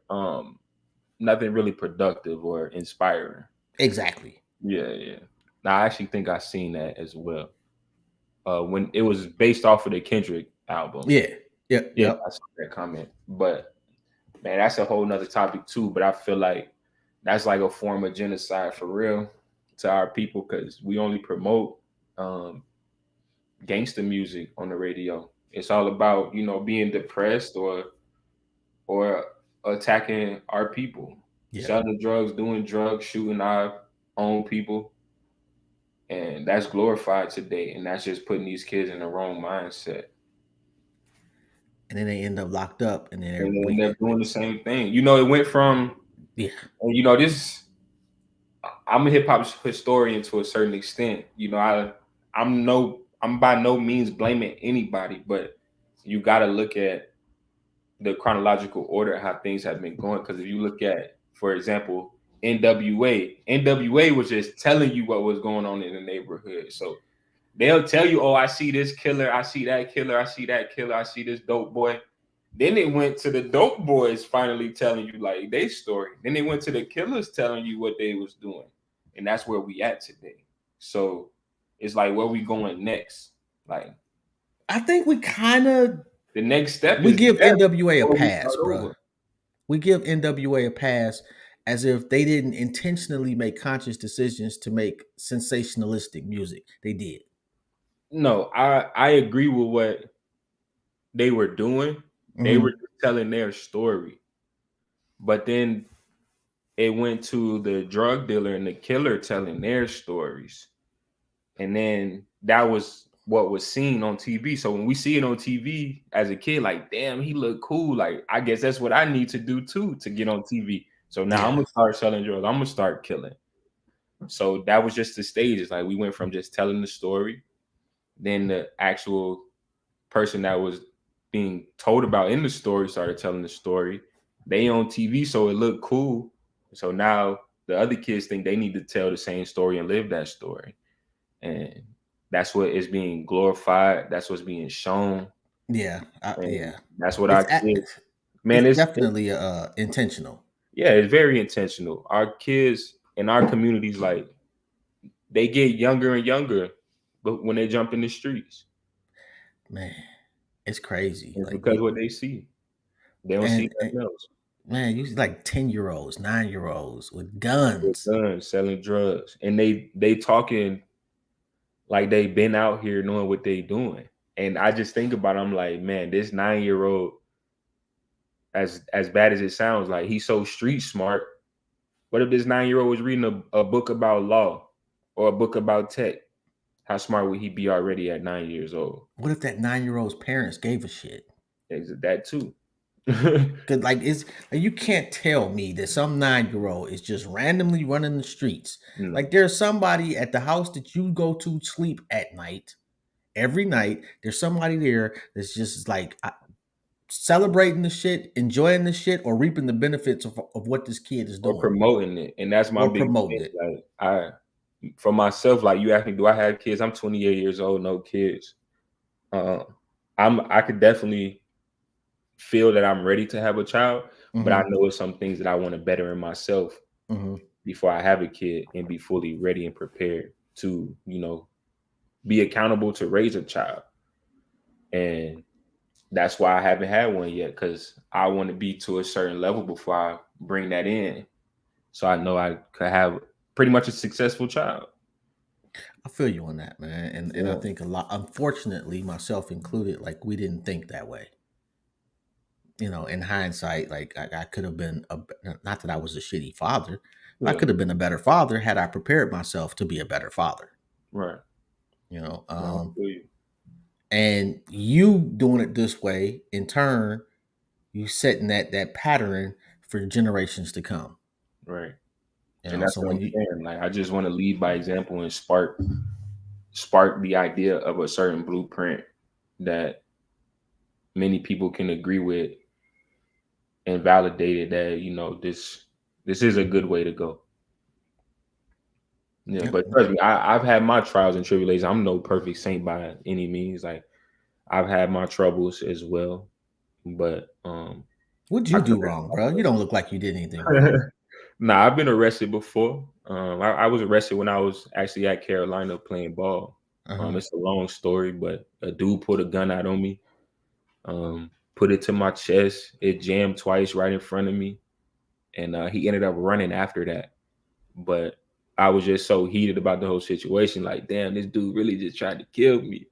Nothing really productive or inspiring. exactly. Yeah, yeah. Now I actually think I seen that as well. When it was based off of the Kendrick album. Yeah, yep, Yeah, yep. I saw that comment. But man, that's a whole nother topic too. But I feel like that's like a form of genocide for real to our people because we only promote um gangster music on the radio. It's all about, being depressed or attacking our people, Yeah, selling drugs, doing drugs, shooting our own people. And that's glorified today. And that's just putting these kids in the wrong mindset. and then they end up locked up, and And then then we, they're doing the same thing. It went from, yeah, and this, I'm a hip hop historian to a certain extent. I'm by no means blaming anybody, but you got to look at the chronological order of how things have been going. Because if you look at, for example, NWA was just telling you what was going on in the neighborhood. So they'll tell you, oh, I see this killer, I see that killer, I see that killer, I see this dope boy. Then it went to the dope boys finally telling you like their story. Then they went to the killers telling you what they was doing. And that's where we at today. So it's like where we going next? Like I think we kind of the next step we is give death NWA a or we pass, start bro. over. We give NWA a pass as if they didn't intentionally make conscious decisions to make sensationalistic music. They did. No, I agree with what they were doing. They were Hmm. just telling their story. But then it went to the drug dealer and the killer telling their stories. And then that was what was seen on TV. So when we see it on TV as a kid, like, damn, he looked cool. Like, I guess that's what I need to do too to get on TV. So now I'm Yeah, gonna start selling drugs. I'm gonna start killing. So that was just the stages. Like we went from just telling the story, then the actual person that was being told about in the story started telling the story. They on TV, so it looked cool. So now the other kids think they need to tell the same story and live that story. And that's what is being glorified. That's what's being shown. yeah, And yeah. that's what our It's kids, man, it's it's definitely intentional, yeah, it's very intentional. Our kids in our communities, like they get younger and younger, but when they jump in the streets, man. It's crazy. it's Like because what they see. They don't see and nothing else. man, you see like 10-year-olds, 9-year-olds with With guns. guns, selling drugs, and they talking like they been out here knowing what they doing. And I just think about it, I'm like, man, this 9-year old, as bad as it sounds, like he's so street smart. What if this 9-year old was reading a book about law or a book about tech? How smart would he be already at 9 years old? What if that 9-year-old's parents gave a shit? Is it that too? Cause like it's like you can't tell me that some 9-year-old is just randomly running the streets. No, Like there's somebody at the house that you go to sleep at night. Every night, there's somebody there that's just like celebrating the shit, enjoying the shit, or reaping the benefits of what this kid is or doing promoting it, and that's my or big promoting thing. it. Like for myself, like you asked me, do I have kids? I'm 28 years old, no kids. Uh, I could definitely feel that I'm ready to have a child, but I Hmm. know it's some things that I want to better in myself Hmm. before I have a kid and be fully ready and prepared to, be accountable to raise a child. And that's why I haven't had one yet, because I want to be to a certain level before I bring that in. So I know I could have pretty much a successful child. I feel you on that, man, and I Yeah, think a lot, unfortunately, myself included, like we didn't think that way. In hindsight, like I could have been not that I was a shitty father. I yeah, could have been a better father had I prepared myself to be a better father. right. You know, No, I feel you. and you doing it this way, in turn, you setting that pattern for generations to come. Right. And So that's what when I'm you saying. Like I just want to lead by example and spark the idea of a certain blueprint that many people can agree with and validate it that this is a good way to go. Yeah, Yep. but trust me, I've had my trials and tribulations. I'm no perfect saint by any means. Like I've had my troubles as well, but What'd I you do correct wrong, bro? You myself. don't look like you did anything wrong. Nah, I've been arrested before. I was arrested when I was actually at Carolina playing ball. Uh-huh. It's a long story, but a dude pulled a gun out on me, put it to my chest. It jammed twice right in front of me, and he ended up running after that. But I was just so heated about the whole situation. Like, damn, this dude really just tried to kill me.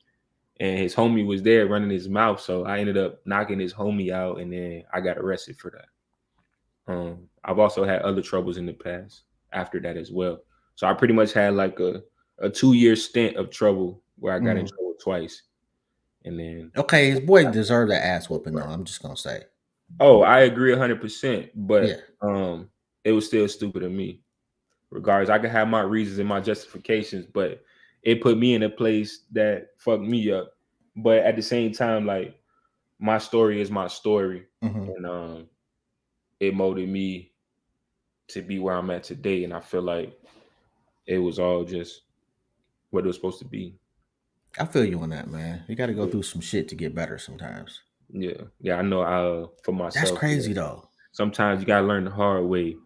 And his homie was there running his mouth. So I ended up knocking his homie out, and then I got arrested for that. I've also had other troubles in the past after that as well. So I pretty much had like a 2-year stint of trouble where I got in Mhm. trouble twice. And then, Okay, his boy deserved that ass whooping though. I'm just gonna say, oh, I agree 100%. yeah. But it was still stupid of me. Regardless, I could have my reasons and my justifications, but it put me in a place that fucked me up. But at the same time, like my story is my story, Hmm. and it molded me to be where I'm at today. And I feel like it was all just what it was supposed to be. I feel you on that, man. You got to go Yeah, through some shit to get better sometimes. yeah, yeah. I know. For That's myself, crazy though. sometimes you gotta learn the hard way,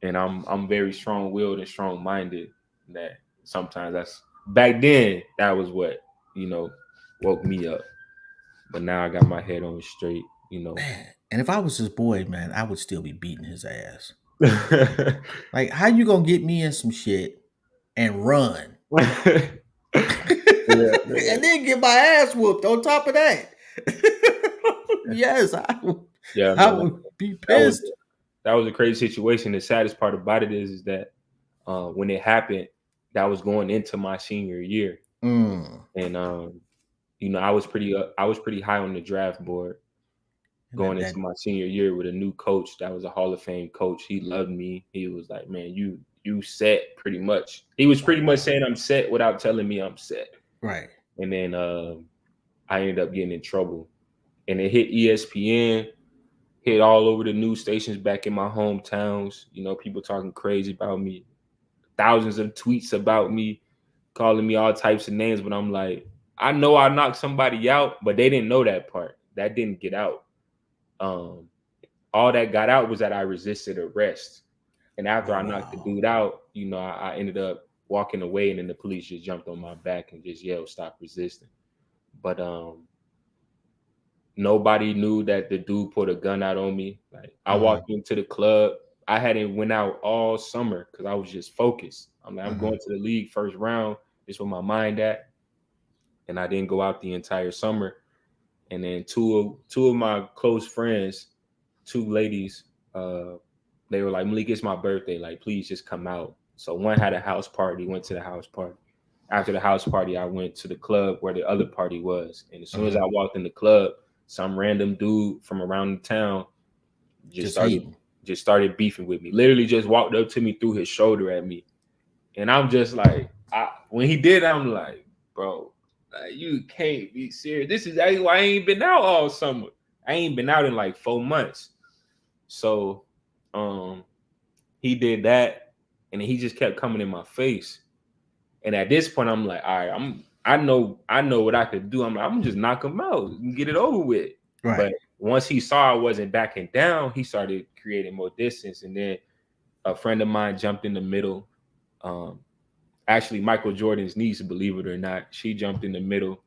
and I'm very strong willed and strong minded. That sometimes that's back then that was what you know woke me up. But now I got my head on straight. Man, and if I was his boy, man, I would still be beating his ass. Like, how you gonna get me in some shit and run? Yeah, yeah, and then get my ass whooped on top of that. Yes, yeah, I man. would be That was pissed. that was a crazy situation. The saddest part about it is that when it happened, that was going into my senior year, Mm. and I was pretty high on the draft board And going that into my senior year with a new coach that was a Hall of Fame coach. He loved me. He was like, "Man, you set pretty much." He was oh pretty much wow. saying I'm set without telling me I'm set. Right. And then I ended up getting in trouble, and it hit ESPN, hit all over the news stations back in my hometowns. People talking crazy about me, thousands of tweets about me, calling me all types of names. But I'm like, I know I knocked somebody out, but they didn't know that part. That didn't get out. Um, all that got out was that I resisted arrest. And after Oh I knocked the wow. dude out, I ended up walking away, and then the police just jumped on my back and just yelled, "Stop resisting." But nobody knew that the dude put a gun out on me. Like, I Mm-hmm. walked into the club. I hadn't went out all summer because I was just focused. I'm like, I'm Mm-hmm. going to the league first round. This where my mind at. And I didn't go out the entire summer. And then two of my close friends, two ladies, uh, they were like, "Malik, it's my birthday. Like, please just come out." So one had a house party, went to the house party. After the house party, I went to the club where the other party was. And as soon as Mm-hmm. I walked in the club, some random dude from around the town just Just started hating. just started beefing with me. Literally just walked up to me, threw his shoulder at me. And I'm just like, when he did, I'm like, bro, like, you can't be serious. This is actually why I ain't been out all summer. I ain't been out in like 4 months. So um he did that, and he just kept coming in my face. And at this point, I'm like, all right, I know what I could do. I'm like, I'm gonna just knock him out and get it over with. Right. But once he saw I wasn't backing down, he started creating more distance. And then a friend of mine jumped in the middle. Um, Actually, Michael Jordan's niece, believe it or not, she jumped in the middle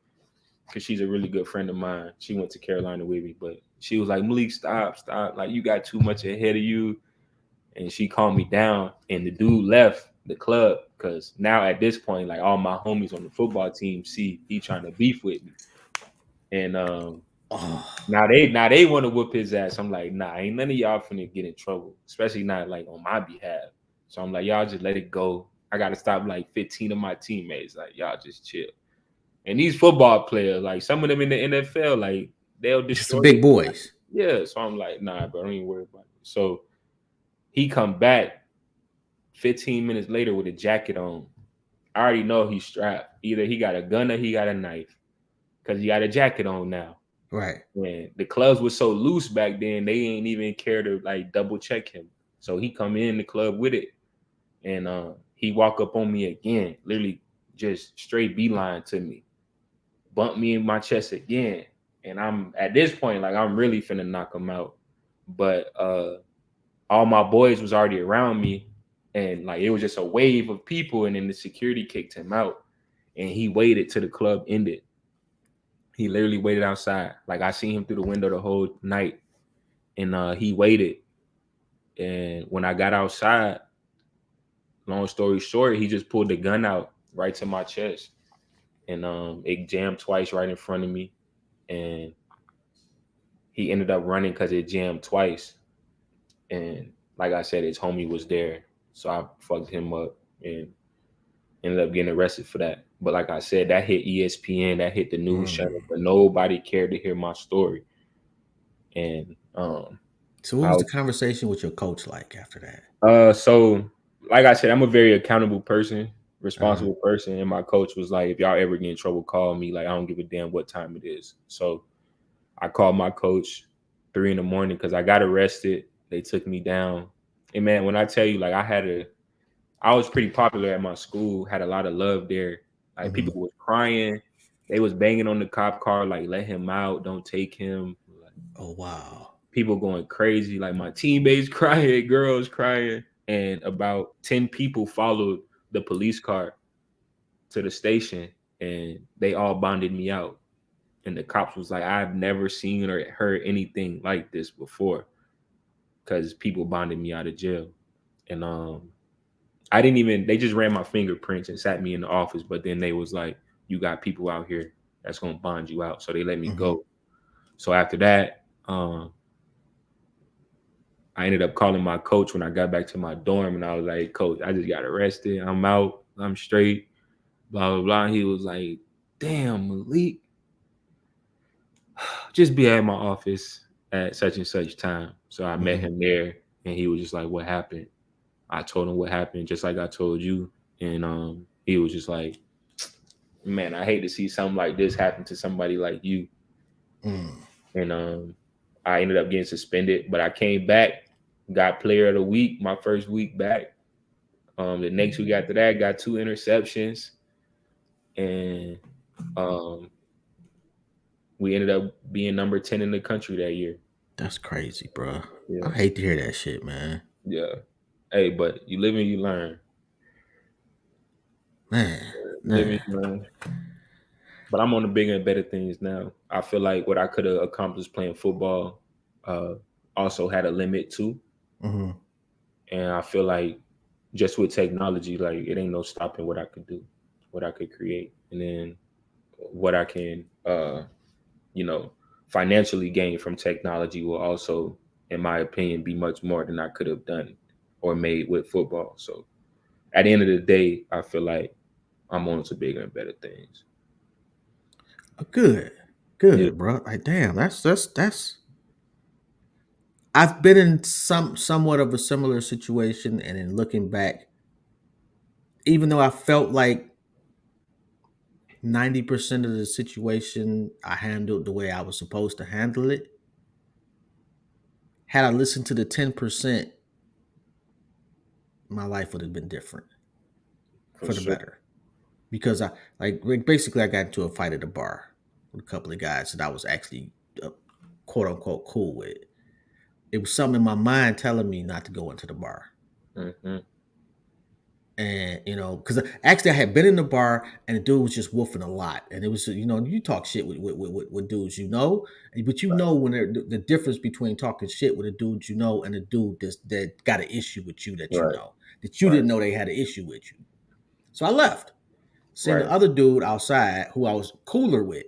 because she's a really good friend of mine. She went to Carolina with me, but she was like, "Malik, stop, stop! Like, you got too much ahead of you." And she calmed me down. And the dude left the club because now at this point, like, all my homies on the football team see he trying to beef with me, and Oh. now they want to whoop his ass. I'm like, nah, ain't none of y'all finna get in trouble, especially not like on my behalf. So I'm like, y'all just let it go. I got to stop like 15 of my teammates. Like, y'all just chill. And these football players, like some of them in the NFL, like they'll It's some destroy big you. boys. Yeah. So I'm like, nah, bro, don't even worry about it. So he come back 15 minutes later with a jacket on. I already know he's strapped. Either he got a gun or he got a knife because he got a jacket on now. Right. And the clubs were so loose back then, they ain't even care to like double check him. So he come in the club with it, and he walk up on me again, literally just straight beeline to me, bump me in my chest again. And I'm at this point, like, I'm really finna knock him out. But all my boys was already around me, and like it was just a wave of people, and then the security kicked him out, and he waited till the club ended. He literally waited outside. Like, I seen him through the window the whole night, and he waited. And when I got outside, long story short, he just pulled the gun out right to my chest, and it jammed twice right in front of me, and he ended up running because it jammed twice. And like I said, his homie was there, so I fucked him up and ended up getting arrested for that. But like I said, that hit ESPN, that hit the news Mm. channel, but nobody cared to hear my story. And So what I was the conversation with your coach like after that? so like I said, I'm a very accountable person, Uh-huh. responsible person, and my coach was like, if y'all ever get in trouble, call me. Like, I don't give a damn what time it is. So I called my coach 3 in the morning because I got arrested. They took me down. And man, when I tell you, like, I was pretty popular at my school, had a lot of love there. Like, Mm-hmm. people was crying. They was banging on the cop car, like, let him out, don't take him. Like, Oh wow. people going crazy, like my teammates crying, girls crying. And about 10 people followed the police car to the station, and they all bonded me out. And the cops was like, I've never seen or heard anything like this before, because people bonded me out of jail. And I didn't even, they just ran my fingerprints and sat me in the office, but then they was like, you got people out here that's gonna bond you out. So they let me Mm-hmm. go. So after that, I ended up calling my coach when I got back to my dorm, and I was like, "Coach, I just got arrested. I'm out. I'm straight." Blah blah blah. He was like, "Damn, Malik, just be at my office at such and such time." So I met Mm-hmm. him there, and he was just like, "What happened?" I told him what happened, just like I told you, and he was just like, "Man, I hate to see something like this happen to somebody like you." Mm. And I ended up getting suspended, but I came back, got player of the week my first week back. The next week after that, got 2 interceptions, and um, we ended up being number 10 in the country that year. That's crazy, bro. I Yeah, hate to hear that shit, man. yeah. Hey, but you live and you learn. Man, You live man. and you learn. But I'm on the bigger and better things now. I feel like what I could have accomplished playing football uh, also had a limit too, Mm-hmm. and I feel like just with technology, like it ain't no stopping what I could do, what I could create, and then what I can, you know, financially gain from technology will also, in my opinion, be much more than I could have done or made with football. So at the end of the day, I feel like I'm on to bigger and better things. Good, Yeah, good, bro. Like, damn, that's. I've been in somewhat of a similar situation, and in looking back, even though I felt like 90% of the situation I handled the way I was supposed to handle it, had I listened to the 10%, my life would have been different for for the sure. better. Because I basically I got into a fight at a bar with a couple of guys that I was actually quote unquote cool with. It was something in my mind telling me not to go into the bar. Hmm. And because actually I had been in the bar and the dude was just woofing a lot, and it was you talk shit with dudes, but when the difference between talking shit with a dude and a dude that got an issue with you Right, that you right, didn't know they had an issue with you. So I left. Seen the right. other dude outside who I was cooler with.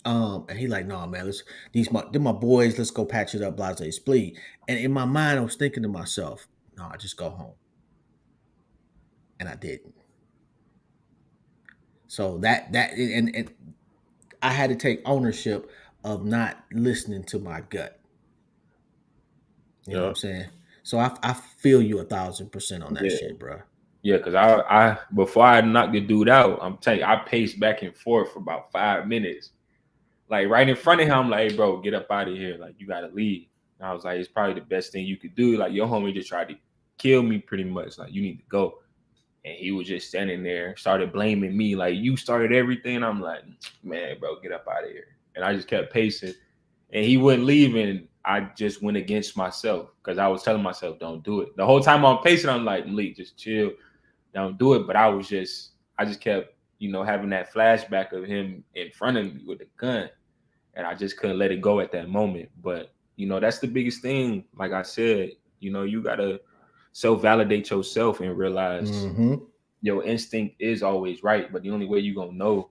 And he like, no, man, they're my boys. Let's go patch it up, blase split. And in my mind, I was thinking to myself, no, I just go home, and I didn't. So and I had to take ownership of not listening to my gut. You know what Yeah, I'm saying? So I feel you 1,000% on that yeah, shit, bro. yeah. Because I before I knocked the dude out, I'm telling you, I paced back and forth for about 5 minutes, like right in front of him. I'm like, hey, bro, get up out of here. Like you gotta leave. And I was like, it's probably the best thing you could do. Like your homie just tried to kill me, pretty much. Like you need to go. And he was just standing there, started blaming me, like you started everything. I'm like, man, bro, get up out of here. And I just kept pacing, and he wouldn't leave. And I just went against myself because I was telling myself, don't do it. The whole time I'm pacing, I'm like, Malik, just chill, don't do it. But I just kept, having that flashback of him in front of me with the gun, and I just couldn't let it go at that moment. But that's the biggest thing. Like I said, you gotta self validate yourself and realize Mm-hmm. your instinct is always right, but the only way you're gonna know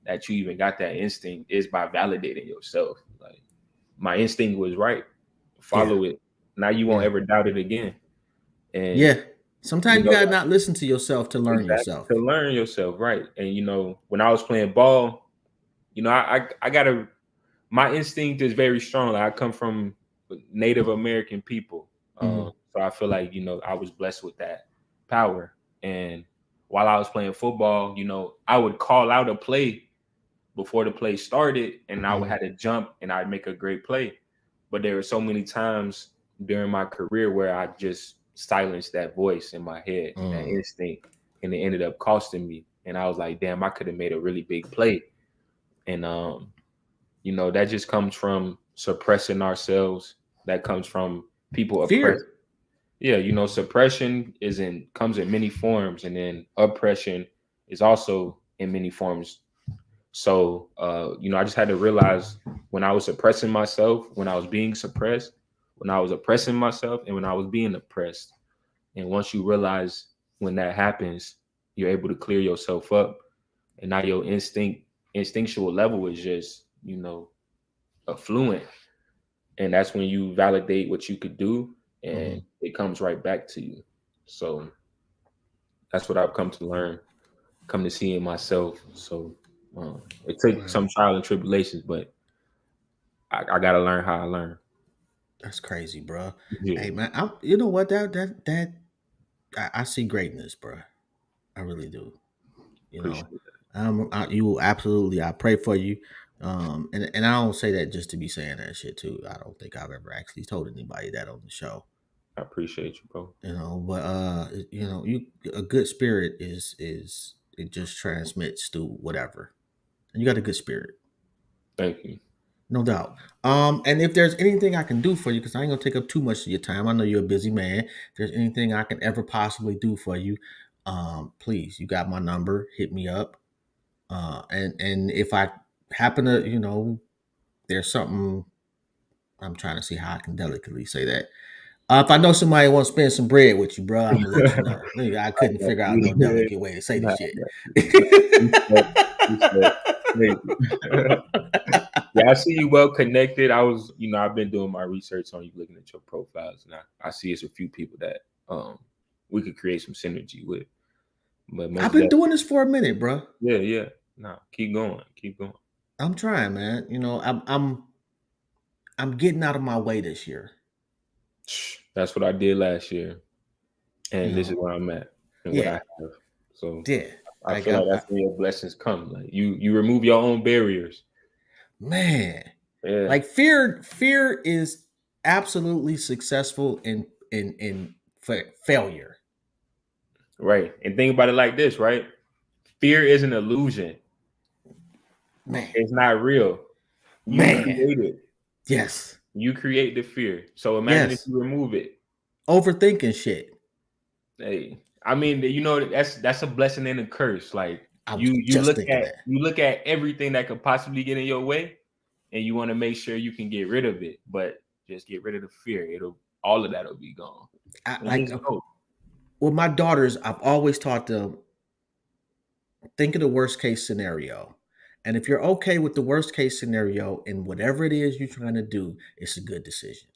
that you even got that instinct is by validating yourself. Like my instinct was right. Yeah, Follow it. Now you won't yeah, ever doubt it again. And yeah. Sometimes you gotta like, not listen to yourself to learn exactly, yourself. to learn yourself, right? And when I was playing ball, I gotta my instinct is very strong. Like I come from Native American people. Mm-hmm. So I feel like, I was blessed with that power. And while I was playing football, I would call out a play before the play started, and I would Mm-hmm. have to jump and I'd make a great play. But there were so many times during my career where I just silenced that voice in my head, that Mm. instinct, and it ended up costing me. And I was like, damn, I could have made a really big play. And that just comes from suppressing ourselves. That comes from people oppress. Fear. Yeah, suppression comes in many forms, and then oppression is also in many forms. So, I just had to realize when I was suppressing myself, when I was being suppressed, when I was oppressing myself, and when I was being oppressed. And once you realize when that happens, you're able to clear yourself up. and now your instinctual level is just, affluent, and that's when you validate what you could do, Hmm. and it comes right back to you. So that's what I've come to learn, come to see in myself. So it took Right. some trial and tribulations, but I got to learn how I learn. That's crazy, bro. Yeah, Hey, man, you know what? I see greatness, bro. I really do. You know, appreciate you will absolutely. I pray for you. And I don't say that just to be saying that shit too. I don't think I've ever actually told anybody that on the show. I appreciate you, bro. But you a good spirit is it just transmits to whatever. And you got a good spirit. Thank you. No doubt. And if there's anything I can do for you, because I ain't gonna take up too much of your time. I know you're a busy man. If there's anything I can ever possibly do for you, please, you got my number. Hit me up. And if I happen to, there's something I'm trying to see how I can delicately say that. If I know somebody wants to spend some bread with you, bro, I'm gonna let you know. I couldn't figure out no Yeah. delicate way to say Nah, this shit. nah, nah. Respect. Thank you. Yeah, I see you well connected. I've been doing my research on you, looking at your profiles, and I see it's a few people that we could create some synergy with. But most I've been definitely, doing this for a minute, bro. yeah, yeah. Nah, keep going, keep going. I'm trying, man. I'm getting out of my way this year. That's what I did last year, You and this is know, where I'm at and what I yeah, have. So yeah. I Like feel like that's where your blessings come. Like you remove your own barriers. man, Yeah, like fear is absolutely successful in failure. right. And think about it like this, right? Fear is an illusion. Man, It's not real. You man, create it. yes, You create the fear. So imagine if yes. you remove it. Overthinking shit. Hey, I mean, that's a blessing and a curse. Like I was you just look thinking at that. you look at everything that could possibly get in your way, and you want to make sure you can get rid of it. But just get rid of the fear. It'll all of that'll be gone. I, And like just go. with my daughters, I've always taught them think of the worst case scenario. And if you're okay with the worst case scenario and whatever it is you're trying to do, it's a good decision.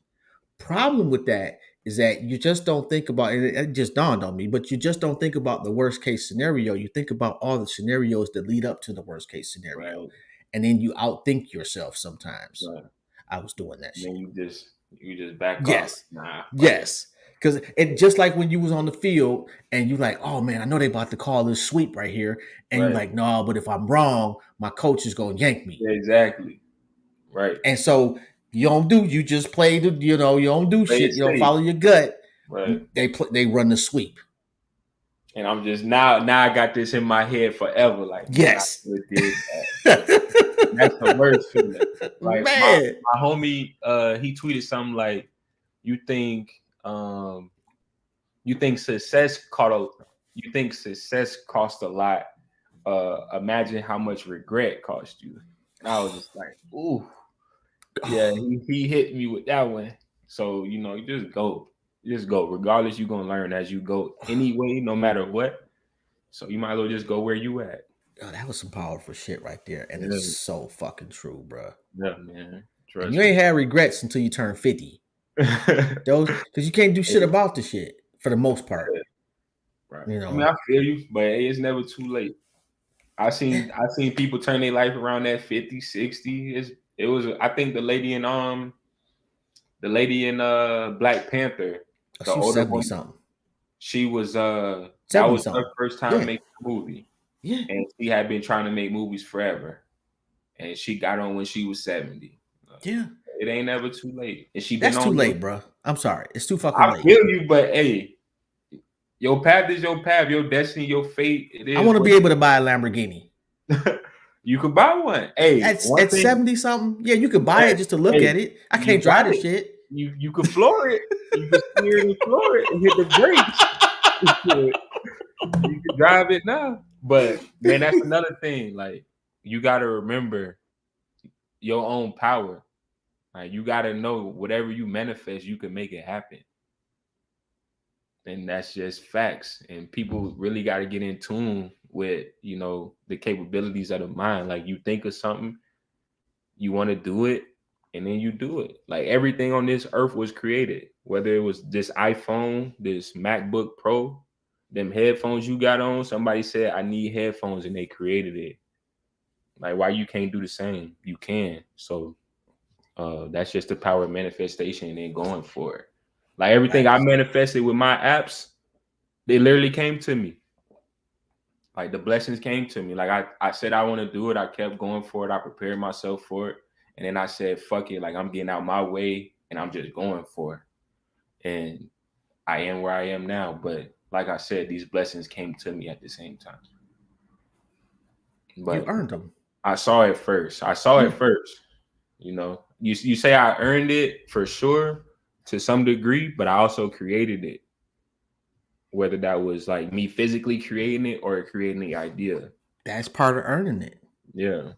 Problem with that is that you just don't think about it. It just dawned on me, but you just don't think about the worst case scenario. You think about all the scenarios that lead up to the worst case scenario. Right, And then you outthink yourself sometimes. right. I was doing that And then shit. you just back off. Yes. Nah, fuck it. Yes. Because it just like when you was on the field and you like, oh man, I know they about to call this sweep right here. And you Right. like, no, but if I'm wrong, my coach is gonna yank me. Yeah, exactly. Right. And so you just play you don't do Play shit, it you don't safe. follow your gut. Right. They run the sweep. And I'm just now I got this in my head forever. Like, man, I Yes. should have did that. But that's the worst feeling. Like my Man. my homie, he tweeted something like, "You think um you think success cost a you think success cost a lot. Imagine how much regret cost you." And I was just like, "Ooh, yeah." He hit me with that one. So you just go, Regardless, you're gonna learn as you go anyway, no matter what. So you might as well just go where you at. Oh, that was some powerful shit right there. And it's Yeah, so fucking true, bro. yeah, man. And you Trust me. ain't had regrets until you turn 50. Those because you can't do shit Hey, about the shit for the most part. right. You I mean, know. I feel you, but hey, it's never too late. I seen people turn their life around at 50, 60. It was I think the lady in Black Panther, the She was older 70 one, something. she was that 70 was her something. first time Yeah. making a movie. Yeah. And she had been trying to make movies forever. And she got on when she was 70. Yeah. It ain't never too late. And she been That's too on late, bro. I'm sorry. It's too fucking I late. feel you, but hey, your path is your path, your destiny, your fate. It I is want to what be able to buy a Lamborghini. you can buy one. Hey, one At thing, 70 something, yeah, you could buy it hey, just to look hey, at it. I you can't got drive the it. shit. You can floor it. You can steer it and floor it and hit the brakes. You can drive it now. But man, that's another thing. Like you gotta remember your own power. Like you gotta know whatever you manifest, you can make it happen. And that's just facts. And people really gotta get in tune with, you know, the capabilities of the mind. Like you think of something, you want to do it, and then you do it. Like everything on this earth was created, whether it was this iPhone, this MacBook Pro, them headphones you got on. Somebody said, I need headphones, and they created it. Like, why you can't do the same? You can. So that's just the power of manifestation and then going for it. Like everything I Facts. manifested with my apps, they literally came to me. Like the blessings came to me. Like I said I want to do it. I kept going for it. I prepared myself for it. And then I said, fuck it. Like I'm getting out my way and I'm just going for it. And I am where I am now. But like I said, these blessings came to me at the same time. You But earned them. I saw it first. I saw it first. You know, you say I earned it for sure to some degree, but I also created it. Whether that was like me physically creating it or creating the idea. That's part of earning it. Yeah,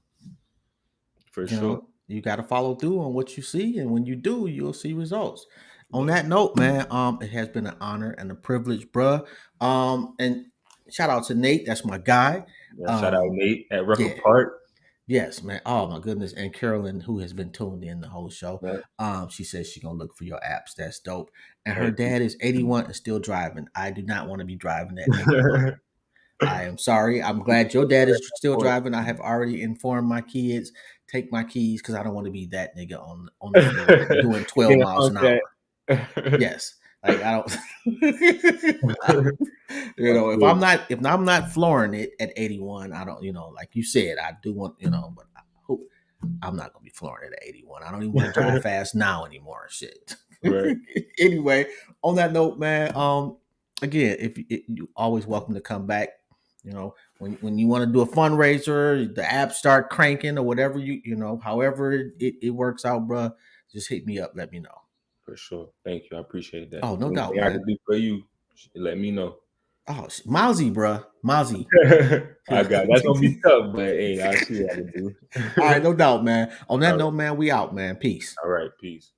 for You sure. know, you got to follow through on what you see, and when you do, you'll see results. On that note, man, it has been an honor and a privilege, bruh. And shout out to Nate, that's my guy. Yeah, shout out Um, Nate at Rucker yeah, Park. yes, man. Oh my goodness. And Carolyn, who has been tuned in the whole show, Yeah, she says she's gonna look for your apps. That's dope. And her thank you. dad is 81 and still driving. I do not want to be driving at 81. I am sorry. I'm glad your dad is still driving. I have already informed my kids, take my keys because I don't want to be that nigga on the floor doing 12 Being miles an honked hour. at. Yes. Like I don't you know, if I'm not flooring it at 81, I don't, you know, like you said, I do want, you know, but I'm not gonna be flooring it at 81. I don't even want to drive fast now anymore. Shit. Right, Anyway, on that note, man, again, if you always welcome to come back. You know, when you want to do a fundraiser, the app start cranking or whatever you know, however it works out, bro, just hit me up. Let me know. for sure. Thank you. I appreciate that. Oh, no doubt, Anything I man. can do for you, let me know. Oh, Mozzie, bro, Mozzie. I got it. That's gonna be tough, but hey, I see how to do. All right, no doubt, man. On that All right, note, man, we out, man. Peace. all right, peace.